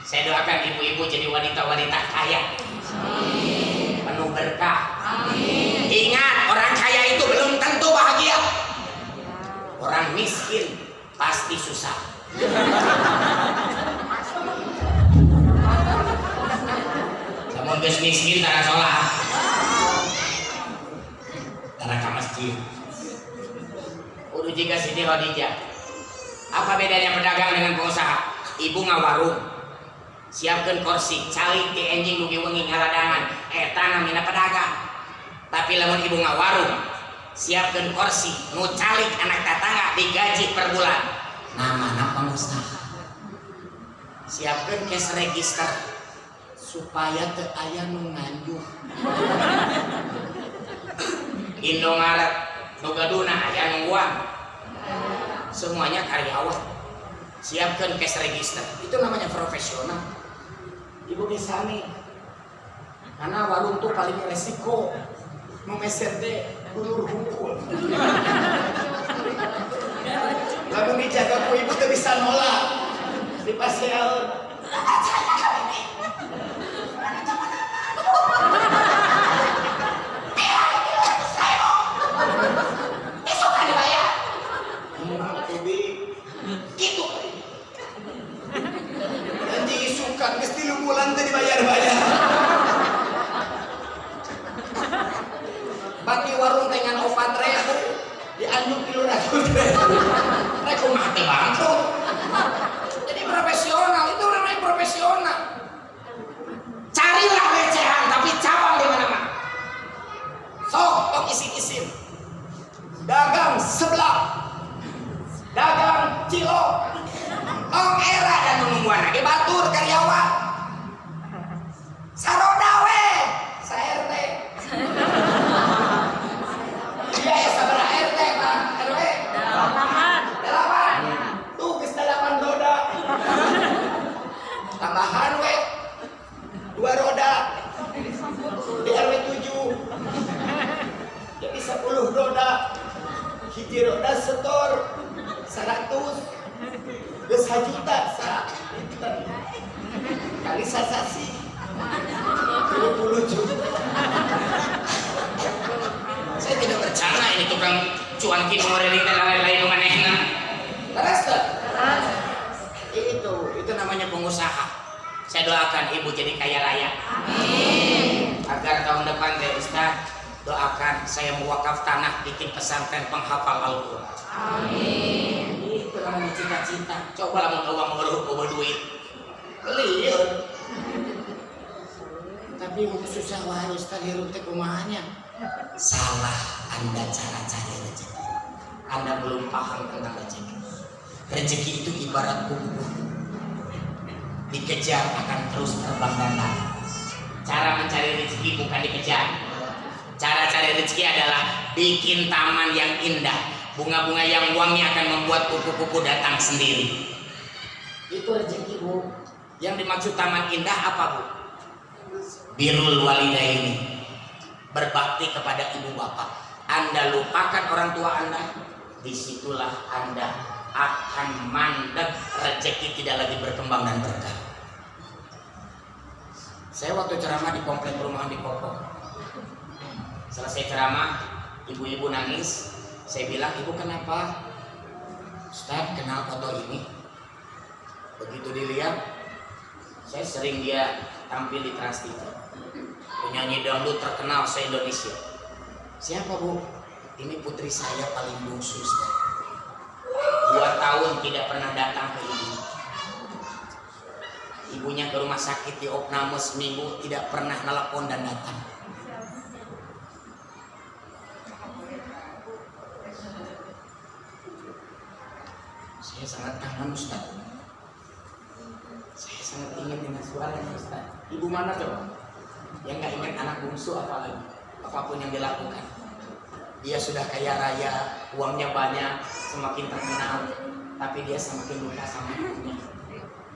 saya doakan ibu-ibu jadi wanita-wanita kaya. Amin. Penuh berkah. Amin. Ingat, orang kaya itu belum tentu bahagia. Orang miskin pasti susah. Namun geus miskin tanah sholat, tanah ke masjid. Udah jika Siti Khadijah. Apa bedanya pedagang dengan pengusaha? Ibu ngawarung, siapkan kursi, calik di enjing dugi wengi ngaladangan, namina pedagang. Tapi lamun ibu ngawarung, siapkan kursi, nu calik anak tetangga digaji per bulan, namana pengusaha. Siapkan cash register supaya teu aya nu nganjuh. Indomaret nu gaduna aya nu uang. Semuanya karyawan. Siapkan cash register, itu namanya profesional. Ibu disani, karena warung tuh paling resiko, memeser deh, ulur hukum. Lalu dijaga ku ibu tuh bisa nolak, di pasel. Besok kan dibayar. Gitu. Janji isukan, mesti lu bulan tadi bayar-bayar. tambahan we 2 roda di RW 7 jadi 10 roda, hiji roda setor 100 geus juta kali sasasi 20 juta. Saya tidak bercanda, ini tukang cuanki mengoreling dan lain-lain manehna. Terus tuh. Itu namanya pengusaha. Saya doakan ibu jadi kaya raya. Amin. Agar tahun depan teh Ustaz doakan saya mewakaf tanah bikin pesantren penghafal Al-Qur'an. Amin. Itu namanya cita-cita. Coba lah mau uang bawa duit. Liur. Tapi susah wae Ustaz hirup teh kumahanya. Salah Anda cara cari rezeki. Anda belum paham tentang rezeki. Rezeki itu ibarat kupu-kupu. Dikejar akan terus terbang dan lari. Cara mencari rezeki bukan dikejar. Cara cari rezeki adalah bikin taman yang indah. Bunga-bunga yang wangi akan membuat kupu-kupu datang sendiri. Itu rezeki, Bu. Yang dimaksud taman indah apa, Bu? Birrul walidaini. Berbakti kepada ibu bapak. Anda lupakan orang tua Anda, disitulah Anda akan mandek, rezeki tidak lagi berkembang dan berkah. Saya waktu ceramah di komplek perumahan di Kopo, selesai ceramah, ibu-ibu nangis. Saya bilang, ibu kenapa? Ustaz kenal foto ini. Begitu dilihat, saya sering dia tampil di Trans TV. Penyanyi dangdut terkenal se-Indonesia. Siapa, Bu? Ini putri saya paling bungsu. 2 tahun tidak pernah datang ke ibu. Ibunya ke rumah sakit di opname seminggu, tidak pernah nelpon dan datang. Saya sangat kangen Ustaz. Saya sangat ingin dengan suaranya Ustaz. Ibu mana coba? Yang nggak ingat anak bungsu apalagi, apapun yang dilakukan. Dia sudah kaya raya, uangnya banyak, semakin terkenal, tapi dia semakin lupa sama ibunya.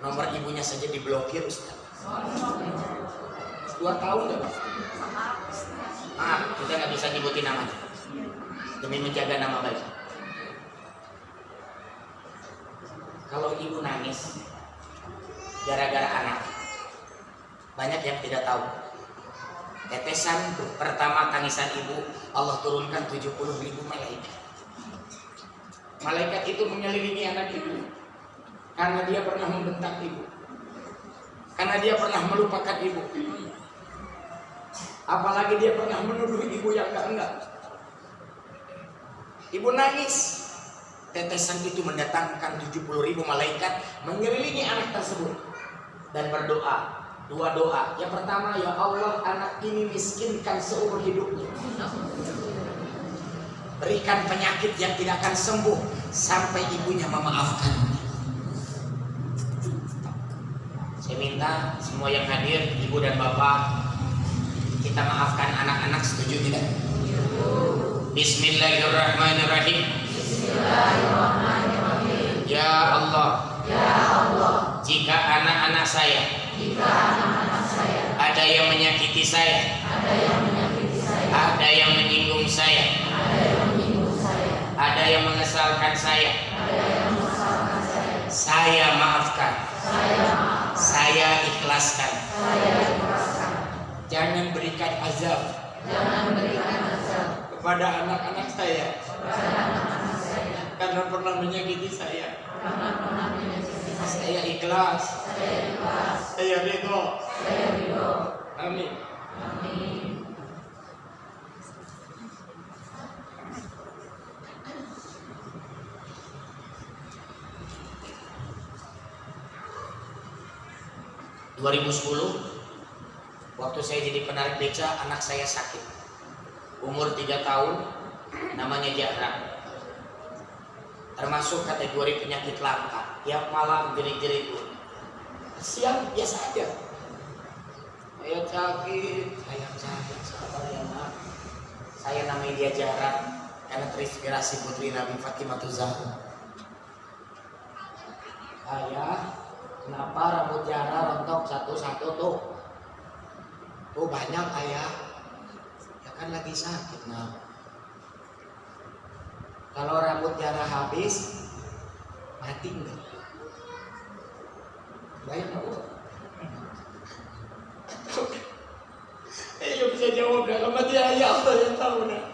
Nomor ibunya saja diblokir Ustaz. 2 tahun coba. Maaf, kita nggak bisa nyebutin namanya demi menjaga nama baik. Kalau ibu nangis gara-gara anak, banyak yang tidak tahu. Tetesan pertama tangisan ibu Allah turunkan 70.000 malaikat. Malaikat itu menyelilingi anak ibu karena dia pernah membentak ibu, karena dia pernah melupakan ibu, apalagi dia pernah menuduh ibu yang enggak. Ibu nangis, tetesan itu mendatangkan 70.000 malaikat menyelilingi anak tersebut dan berdoa. 2 doa. Yang pertama, ya Allah, anak ini miskinkan seumur hidupnya. Berikan penyakit yang tidak akan sembuh sampai ibunya memaafkan. Saya minta semua yang hadir, ibu dan bapak, kita maafkan anak-anak, setuju tidak? Bismillahirrahmanirrahim. Bismillahirrahmanirrahim. Ya Allah, ya Allah, jika anak-anak saya ada yang menyakiti saya, ada yang menyinggung saya, ada yang mengesalkan saya maafkan, saya ikhlaskan. Jangan berikan azab kepada anak-anak saya karena pernah menyakiti saya. Saya ikhlas. Saya ridho. Amin. 2010 waktu saya jadi penarik beca, anak saya sakit, umur 3 tahun, namanya Jahra, termasuk kategori penyakit langka. Tiap malam jerit-jerit, siang biasa aja, saya sakit, sabar ya nak. Saya namanya dia Jahra karena terinspirasi putri Nabi Fatimah Zahra. Ayah, Kenapa rambut Tiara rontok satu-satu tuh? Tuh banyak ayah. Ya kan lagi sakit nah. Kalau rambut Tiara habis, mati enggak? Baik Bu. Ayo bisa jawab dah, mati ayah Allah yang tahu nah.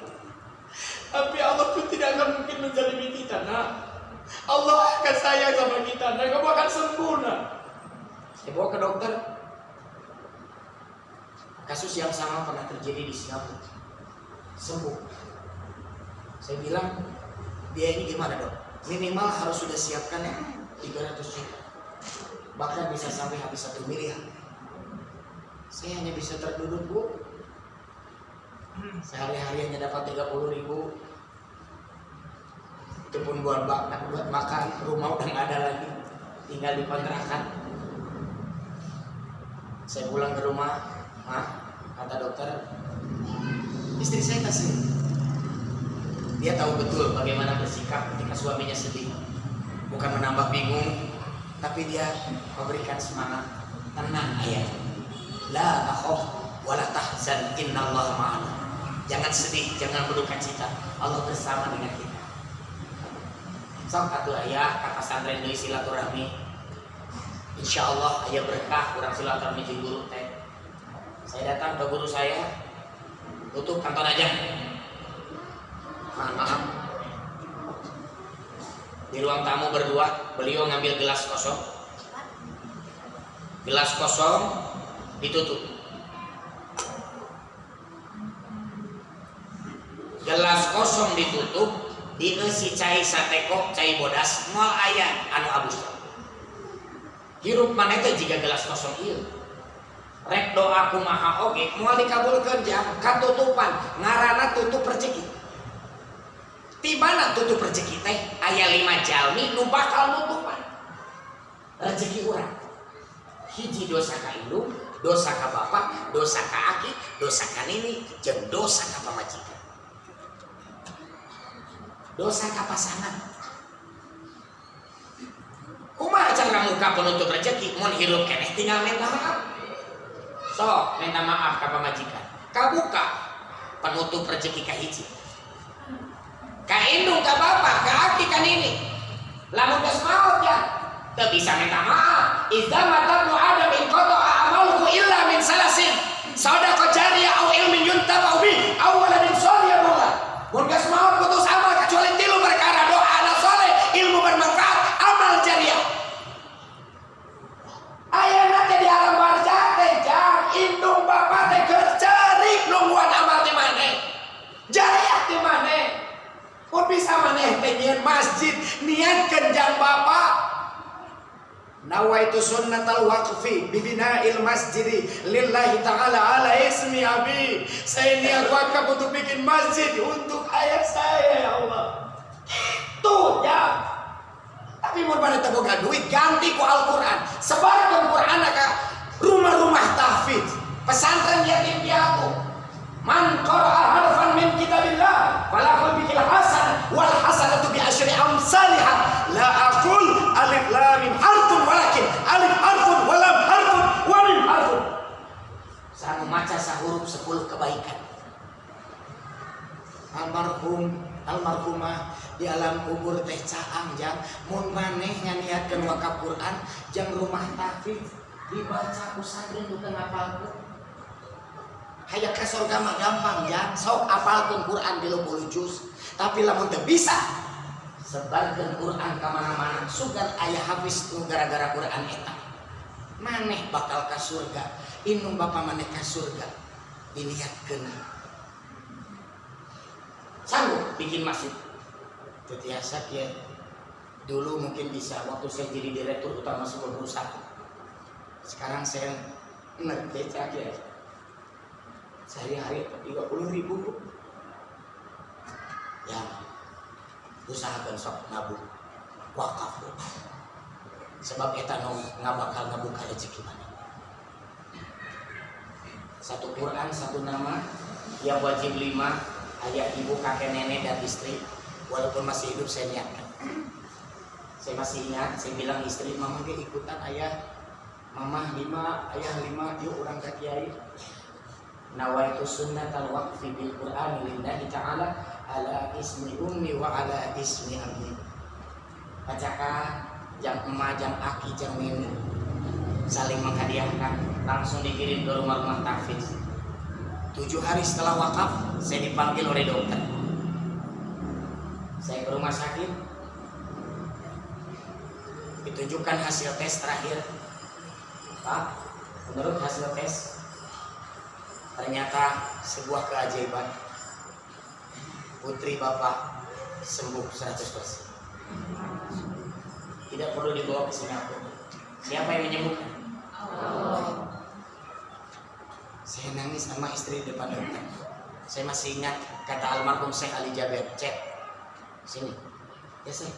Tapi Allah pun tidak akan mungkin menzalimi kita nak. Allah akan sayang sama kita dan kamu akan sembuh nak. Saya bawa ke dokter. Kasus yang sama pernah terjadi di Singapura. Sembuh. Saya bilang, dia ini gimana dok? Minimal harus sudah siapkan 300 juta. Bahkan bisa sampai habis 1 miliar. Saya hanya bisa terduduk Bu. Sehari-hari hanya dapat 30.000. Itu pun buat makan. Rumah udah nggak ada lagi. Tinggal di kontrakan. Saya pulang ke rumah, kata dokter, istri saya kasih. Dia tahu betul bagaimana bersikap ketika suaminya sedih. Bukan menambah bingung, tapi dia memberikan semangat. Tenang ayah, la takhaf wa la tahzan, innallaha ma'ana. Jangan sedih, jangan berduka cita, Allah bersama dengan kita. Sok atuh ayah kata santren deui silaturahmi. Insyaallah ayah berkah kurang silaturahmi jeung guru teh. Saya datang ke guru saya, tutup kantor aja. Maaf. Di ruang tamu berdua, beliau ngambil gelas kosong. Gelas kosong ditutup. Gelas kosong ditutup, dieusi cai sateko, cai bodas, moal aya anu abus. Hirup maneh teh jiga gelas kosong ieu. Rek doa kumaha oge moal dikabulkeun jang katutupan, ngaranna tutup rezeki. Tibana tutup rezeki teh aya 5 jalmi nu bakal nutupan rezeki urang. Hiji dosa ka indung, dosa ka bapak, dosa ka aki, dosa ka nini, jeung dosa ka pamajikan. Dosa ka pasangan. Kumaha cara muka penutup rezeki mun hirup keneh tinggal minta maaf. Sok minta maaf ka pamajikan. Kabuka penutup rezeki ka hiji. Ka indung ka bapak, ka aki ka nini. Lamun geus maot ya, teu bisa minta maaf. Idza matabnu adam in qata'a amaluhu illa min salasin. Sadaqah jariyah au ilmin yuntaba'u bi, aw waladin shalih yad'ulah. Mun geus maot putus amal kecuali 3 perkara, doa anak saleh, ilmu bermanfaat, amal jariah. Ayeuna teh di alam barzakh teh jang indung bapak teh keur ceurik nungguan amal di maneh. Jariah di maneh. Mun bisa maneh teh nyieun masjid, niatkeun jang bapak. Nawaitu sunnatal waqfi bibina'il masjidi lillahi ta'ala ala ismi abi. Saya niat wakaf untuk bikin masjid untuk ayah saya ya Allah. Itu ya. Tapi mun pada teu boga duit ganti ku Al-Qur'an. Sebarkan Qur'an ka rumah-rumah tahfidz, pesantren yatim piatu. Man qara'a harfan min kitabillah falahu bihil hasanah wal hasanatu bi asyri amsalihah. La aqul alif lam mim harfun walakin alif harfun wa lam harfun wa mim harfun. Saya maca sahuruf 10 kebaikan. Almarhumah di alam kubur teh caang jang mun maneh nganiatkeun wakaf Quran jang rumah tahfidz dibaca ku santri nu teu ngapalkeun. Hayang ka surga mah gampang ya, sok apalkeun Quran 30 juz. Tapi lamun teu bisa, sebarkeun Quran ka mana-mana, sugan aya hafiz nu gara-gara Quran eta. Maneh bakal ka surga, indung bapa maneh ka surga. Dilihatkeun. Sanggup bikin masjid. Teu tiasa kieu. Dulu mungkin bisa waktu saya jadi direktur utama sebuah perusahaan. Sekarang saya ngecek ya. Sehari-hari 30.000 ya usahakan sok nabung wakaf sebab eta nu ngabakal ngabuka rezeki mana. Satu Quran, satu nama yang wajib 5, ayah ibu kakek nenek dan istri walaupun masih hidup saya niatkan. Saya masih ingat, saya bilang istri, mama dia ikutan ayah, mama 5, ayah 5, yuk orang ke kiai. Nawaitu sunnatal waqfi bil Qur'an lillahi ta'ala ala ismi ummi wa ala ismi abi. Bacakan jam emak, jam aki, jam mimi, saling menghadiahkan, langsung dikirim ke rumah-rumah tahfiz. 7 hari setelah wakaf, saya dipanggil oleh dokter. Saya ke rumah sakit, ditunjukkan hasil tes terakhir. Pak, menurut hasil tes, ternyata sebuah keajaiban. Putri Bapak sembuh 100%. Tidak perlu dibawa ke Singapura. Siapa yang menyembuhkan? Allah. Saya nangis sama istri di depan dokter. Saya masih ingat kata almarhum Syekh Ali Jaber, "Cek, sini." Ya Syekh.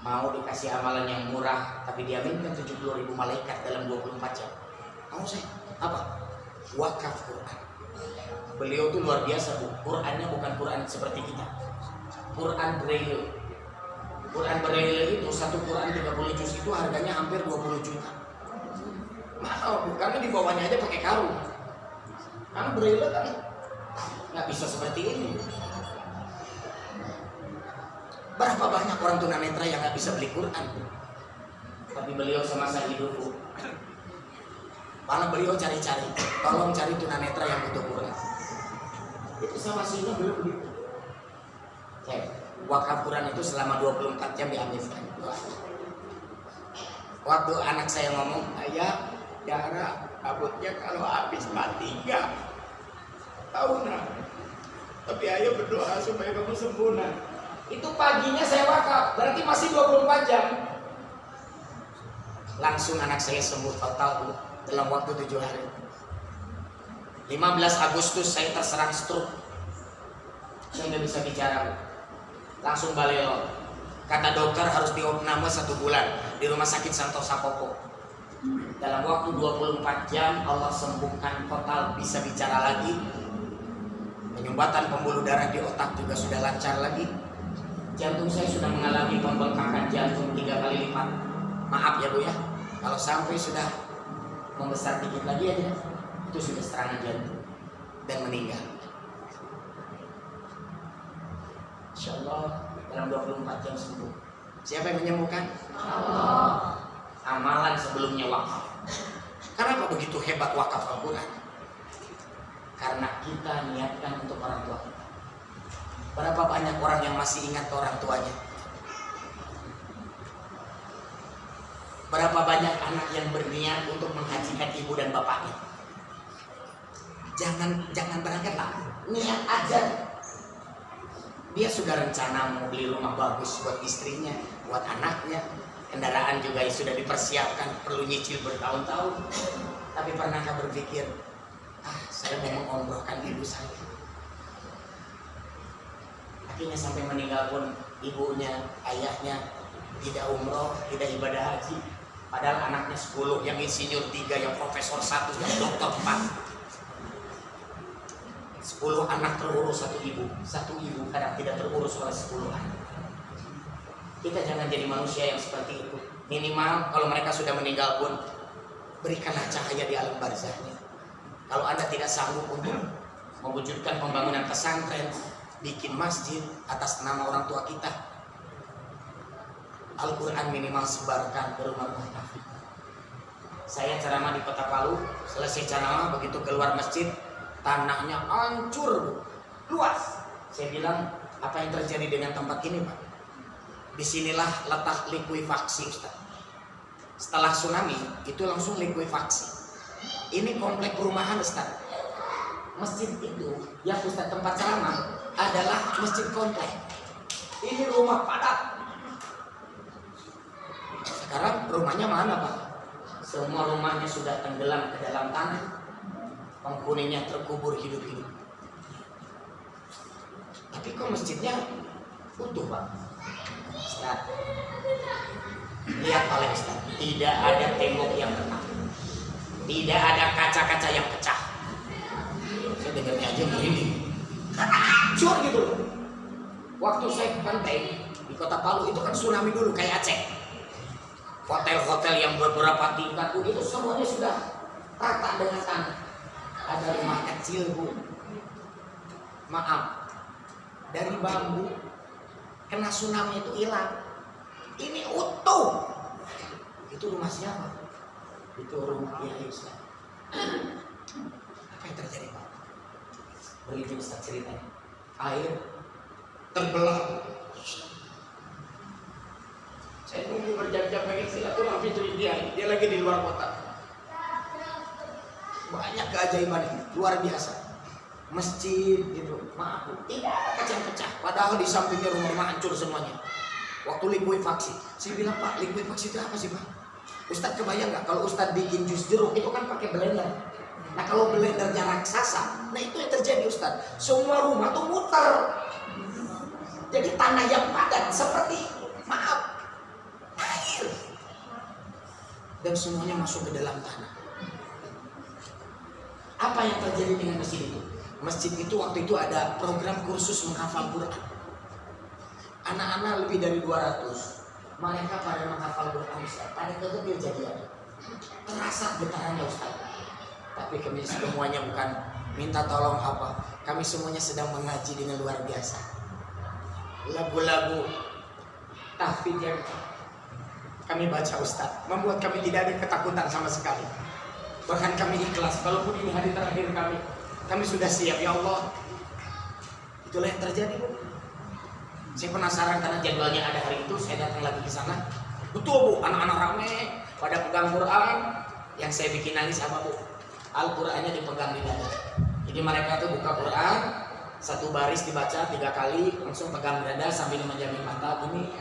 Mau dikasih amalan yang murah, tapi dia minta 70.000 malaikat dalam 24 jam. Mau Syekh? Apa? Wakaf Quran. Beliau tuh luar biasa, Bu. Qurannya bukan Quran seperti kita. Quran Braille. Quran Braille itu satu Quran 30 juz itu harganya hampir 20 juta. Mahal, Bu, karena di bawahnya aja pakai karung. Karena Braille kan nggak bisa seperti ini. Berapa banyak orang tunanetra yang nggak bisa beli Quran, Bu? Tapi beliau semasa hidup, Bu, malah beliau cari-cari, tolong cari tunanetra yang butuh Quran. Itu sama sihnya beliau begitu. Wakaf Quran itu selama 24 jam diambilkan. Waktu anak saya ngomong, ayah, darah rambutnya kalau habis mati enggak? Tahu nak? Tapi ayah berdoa supaya kamu sembuh nak. Itu paginya saya wakaf, berarti masih 24 jam. Langsung anak saya sembuh total, Bu, dalam waktu 7 hari. 15 Agustus saya terserang stroke. Saya nggak bisa bicara, Bu. Langsung balelo. Kata dokter harus diopname 1 bulan di Rumah Sakit Santosa Popo. Dalam waktu 24 jam Allah sembuhkan total, bisa bicara lagi. Penyumbatan pembuluh darah di otak juga sudah lancar lagi. Jantung saya sudah mengalami pembengkakan jantung 3 kali lipat. Maaf ya Bu ya, kalau sampai sudah membesar dikit lagi aja, itu sudah serangan jantung dan meninggal. Insyaallah dalam 24 jam sembuh. Siapa yang menyembuhkan? Allah. Amalan sebelumnya wakaf. Kenapa begitu hebat wakaf Al-Quran? Karena kita niatkan untuk orang tua. Berapa banyak orang yang masih ingat orang tuanya? Berapa banyak anak yang berniat untuk menghajikan ibu dan bapaknya? Jangan berangkat lah, niat aja. Dia sudah rencana mau beli rumah bagus buat istrinya, buat anaknya. Kendaraan juga sudah dipersiapkan, perlu nyicil bertahun-tahun. Tapi pernahkah berpikir, saya mau mengumrohkan ibu saya? Akhirnya sampai meninggal pun ibunya, ayahnya tidak umroh, tidak ibadah haji. Padahal anaknya 10, yang insinyur 3, yang profesor 1, yang dokter 4. 10 anak terurus satu ibu kadang tidak terurus oleh 10 anak. Kita jangan jadi manusia yang seperti itu. Minimal kalau mereka sudah meninggal pun berikanlah cahaya di alam barzahnya. Kalau Anda tidak sanggup untuk mewujudkan pembangunan pesantren, bikin masjid atas nama orang tua kita, Al-Quran minimal sebarkan ke rumah-rumah tahfiz. Saya ceramah di Kota Palu, selesai ceramah begitu keluar masjid, tanahnya hancur, luas. Saya bilang, apa yang terjadi dengan tempat ini, Pak? Disinilah letak likuifaksi, Ustaz. Setelah tsunami, itu langsung likuifaksi. Ini komplek perumahan, Ustaz. Masjid itu, yang Ustaz tempat ceramah, adalah masjid komplek. Ini rumah padat. Sekarang rumahnya mana, Pak? Semua rumahnya sudah tenggelam ke dalam tanah. Penghuninya terkubur hidup-hidup. Tapi kok masjidnya utuh, Pak? Ustaz, lihat oleh Ustaz, tidak ada tembok yang retak, tidak ada kaca-kaca yang pecah. Saya dengarnya aja merinding, hancur gitu loh. Waktu saya ke pantai, Di Kota Palu itu kan tsunami dulu kayak Aceh. Hotel-hotel yang beberapa tingkat itu semuanya sudah rata dengan tanah. Ada rumah kecil bu, maaf, dari bambu kena tsunami itu hilang. Ini utuh. Itu rumah siapa? Itu rumah Kiai Ustaz. Apa yang terjadi Pak? Begitu Ustaz ceritanya. Air terbelah. Saya tunggu berjam-jam pengen silaturahmi dia lagi di luar kota. Banyak keajaiban ini, luar biasa. Masjid gitu, maaf, tidak ada kaca yang pecah. Padahal di sampingnya rumah hancur semuanya. Waktu likuifaksi, saya bilang Pak, likuifaksi itu apa sih Pak? Ustadz kebayang nggak kalau Ustadz bikin jus jeruk itu kan pakai blender. Nah kalau blendernya raksasa, nah itu yang terjadi Ustadz. Semua rumah tuh muter. Jadi tanah yang padat seperti maaf air, dan semuanya masuk ke dalam tanah. Apa yang terjadi dengan masjid itu? Masjid itu waktu itu ada program kursus menghafal Quran. Anak-anak lebih dari 200. Mereka pada menghafal Quran Ustaz. Pada kegebil jadian. Terasa getarannya Ustaz. Tapi kami semuanya bukan minta tolong apa. Kami semuanya sedang mengaji dengan luar biasa. Lagu-lagu tahfidz yang kami baca Ustaz membuat kami tidak ada ketakutan sama sekali. Bahkan kami ikhlas, walaupun ini hari terakhir kami sudah siap ya Allah. Itulah yang terjadi Bu. Saya penasaran karena jadwalnya ada hari itu, saya datang lagi ke sana. Betul Bu, anak-anak rame pada pegang Quran. Yang saya bikin nangis apa Bu? Al-Qurannya dipegang di dada. Jadi mereka tuh buka Quran, satu baris dibaca 3 kali, langsung pegang dada sambil menjamin mata gini.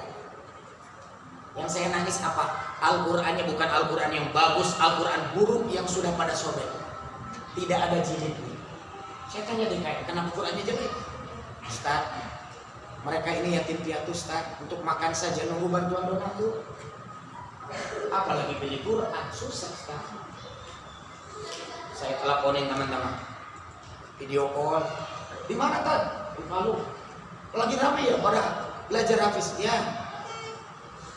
Yang saya nangis apa? Al-Qurannya bukan Al-Quran yang bagus, Al-Quran buruk yang sudah pada sobek. Tidak ada jilidnya. Saya tanya dia kayak, kenapa Qurannya jelek? Ustaz, mereka ini yatim piatu Ustaz, untuk makan saja nunggu bantuan donatur. Apalagi beli Quran, susah Ustaz. Saya teleponin teman-teman, video call. Di mana Tad? Di Palu. Lagi ramai ya pada belajar hafiz. Ya.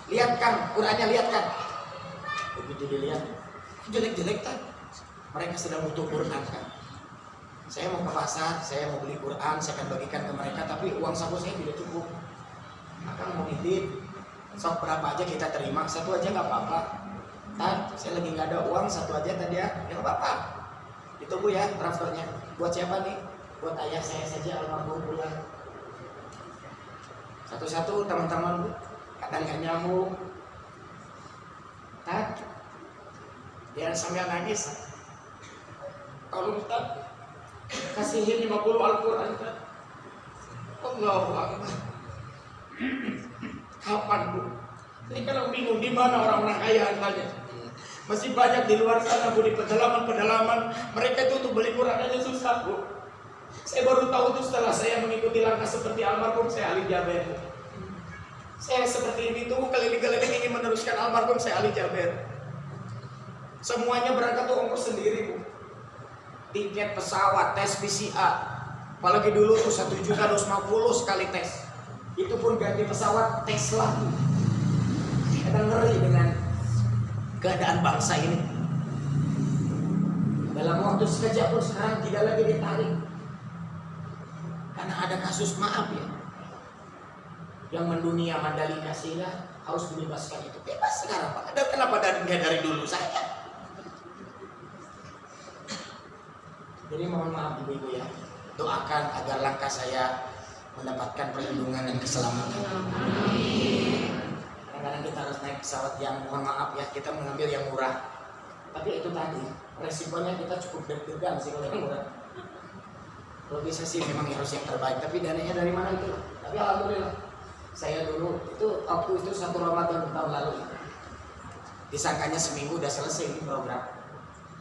Lihat kan, Qurannya lihat kan. Begitu dilihat, jelek-jelek Tad. Mereka sedang butuh Quran kan. Saya mau ke pasar, saya mau beli Quran, saya akan bagikan ke mereka, tapi uang saku saya tidak cukup. Maka mau nitip, sok berapa aja kita terima, satu aja nggak apa-apa. Tad, saya lagi nggak ada uang, satu aja tadi ya, nggak apa-apa. Ditunggu ya transfernya. Buat siapa nih? Buat ayah saya saja almarhum pulang. Satu-satu teman-teman Bu, kadang nggak nyambung. Tad, dia sambil nangis. Kalau Ustaz kasihin 50 Al-Quran Ustaz. Allahu Akbar. Kapan Bu? Ini kalau bingung di mana orang-orang kaya hartanya. Masih banyak di luar sana Bu, di pedalaman-pedalaman. Mereka itu untuk beli Quran aja susah Bu. Saya baru tahu itu setelah saya mengikuti langkah seperti almarhum saya Ali Jaber. Saya seperti ini tuh keliling-keliling ingin meneruskan almarhum saya Ali Jaber. Semuanya berangkat tuh ongkos sendiri Bu. Tiket pesawat, tes PCR. Apalagi dulu tuh 1.250.000 sekali tes. Itu pun ganti pesawat, tes lagi. Kadang ngeri dengan keadaan bangsa ini. Dalam waktu sekejap pun sekarang tidak lagi ditarik. Karena ada kasus maaf ya. Yang mendunia Mandalika sehingga harus dibebaskan itu. Bebas sekarang Pak. Kenapa dari dulu saya? Jadi mohon maaf ibu-ibu ya. Doakan agar langkah saya mendapatkan perlindungan dan keselamatan. Kadang-kadang kita harus naik pesawat yang mohon maaf ya, kita mengambil yang murah. Tapi itu tadi, resikonya kita cukup deg-degan sih kalau yang murah. Kalau bisa sih memang harus yang terbaik, tapi dananya dari mana itu? Tapi alhamdulillah, saya dulu itu waktu itu 1 Ramadan tahun lalu, disangkanya seminggu udah selesai ini program.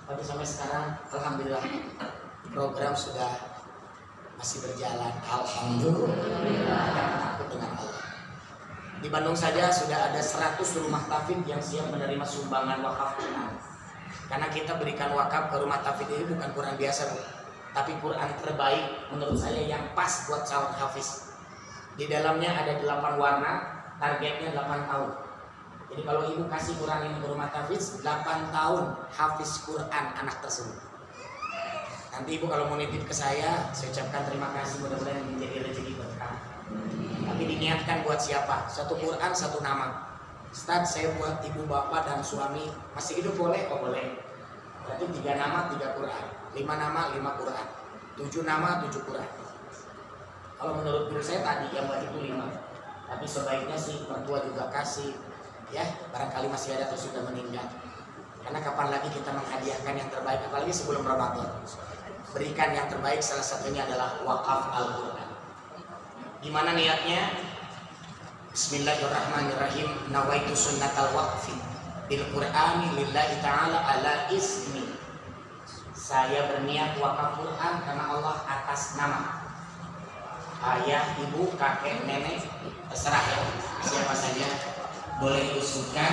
Tapi sampai sekarang alhamdulillah program sudah masih berjalan. Alhamdulillah, takut dengan Allah. Di Bandung saja sudah ada 100 rumah tahfidz yang siap menerima sumbangan wakaf Quran. Karena kita berikan wakaf ke rumah tahfidz ini bukan Quran biasa Bu, tapi Quran terbaik menurut saya yang pas buat calon hafiz. Di dalamnya ada 8 warna, targetnya 8 tahun. Jadi kalau ibu kasih Quran ini ke rumah tahfiz, 8 tahun hafiz Quran anak tersebut. Nanti ibu kalau mau nitip ke saya ucapkan terima kasih, mudah-mudahan menjadi rezeki berkah. Tapi diniatkan buat siapa? Satu Quran, satu nama. Ustaz, saya buat ibu bapak dan suami masih hidup boleh? Oh boleh. Berarti 3 nama 3 Quran, 5 nama 5 Quran, 7 nama 7 Quran. Kalau menurut guru saya tadi yang wajib itu 5. Tapi sebaiknya sih mertua juga kasih, ya barangkali masih ada atau sudah meninggal. Karena kapan lagi kita menghadiahkan yang terbaik, apalagi sebelum Ramadan. Berikan yang terbaik, salah satunya adalah wakaf Al-Quran. Gimana niatnya? Bismillahirrahmanirrahim. Nawaitu sunnatal waqfi bil Qur'ani lillahi ta'ala ala ismi. Saya berniat wakaf Quran karena Allah atas nama. Ayah, ibu, kakek, nenek, terserah ya, siapa saja boleh diusulkan.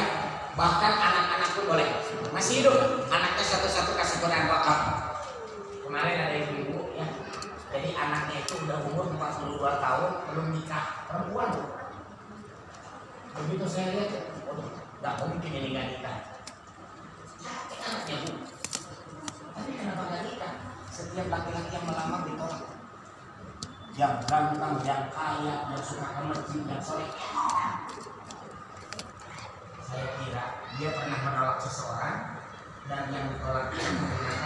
Bahkan anak-anak pun boleh. Masih hidup, anaknya satu-satu kasih Quran wakaf. Kemarin ada ibu ya, jadi anaknya itu udah umur 42 tahun belum nikah, perempuan. Begitu saya lihat, nggak mungkin ini nggak nikah. Anaknya bu, tapi kenapa nggak nikah? Setiap laki-laki yang melamar ditolak. Yang ganteng, yang kaya, yang suka ke masjid, yang soleh. Saya kira dia pernah menolak seseorang dan yang ditolak itu menggunakan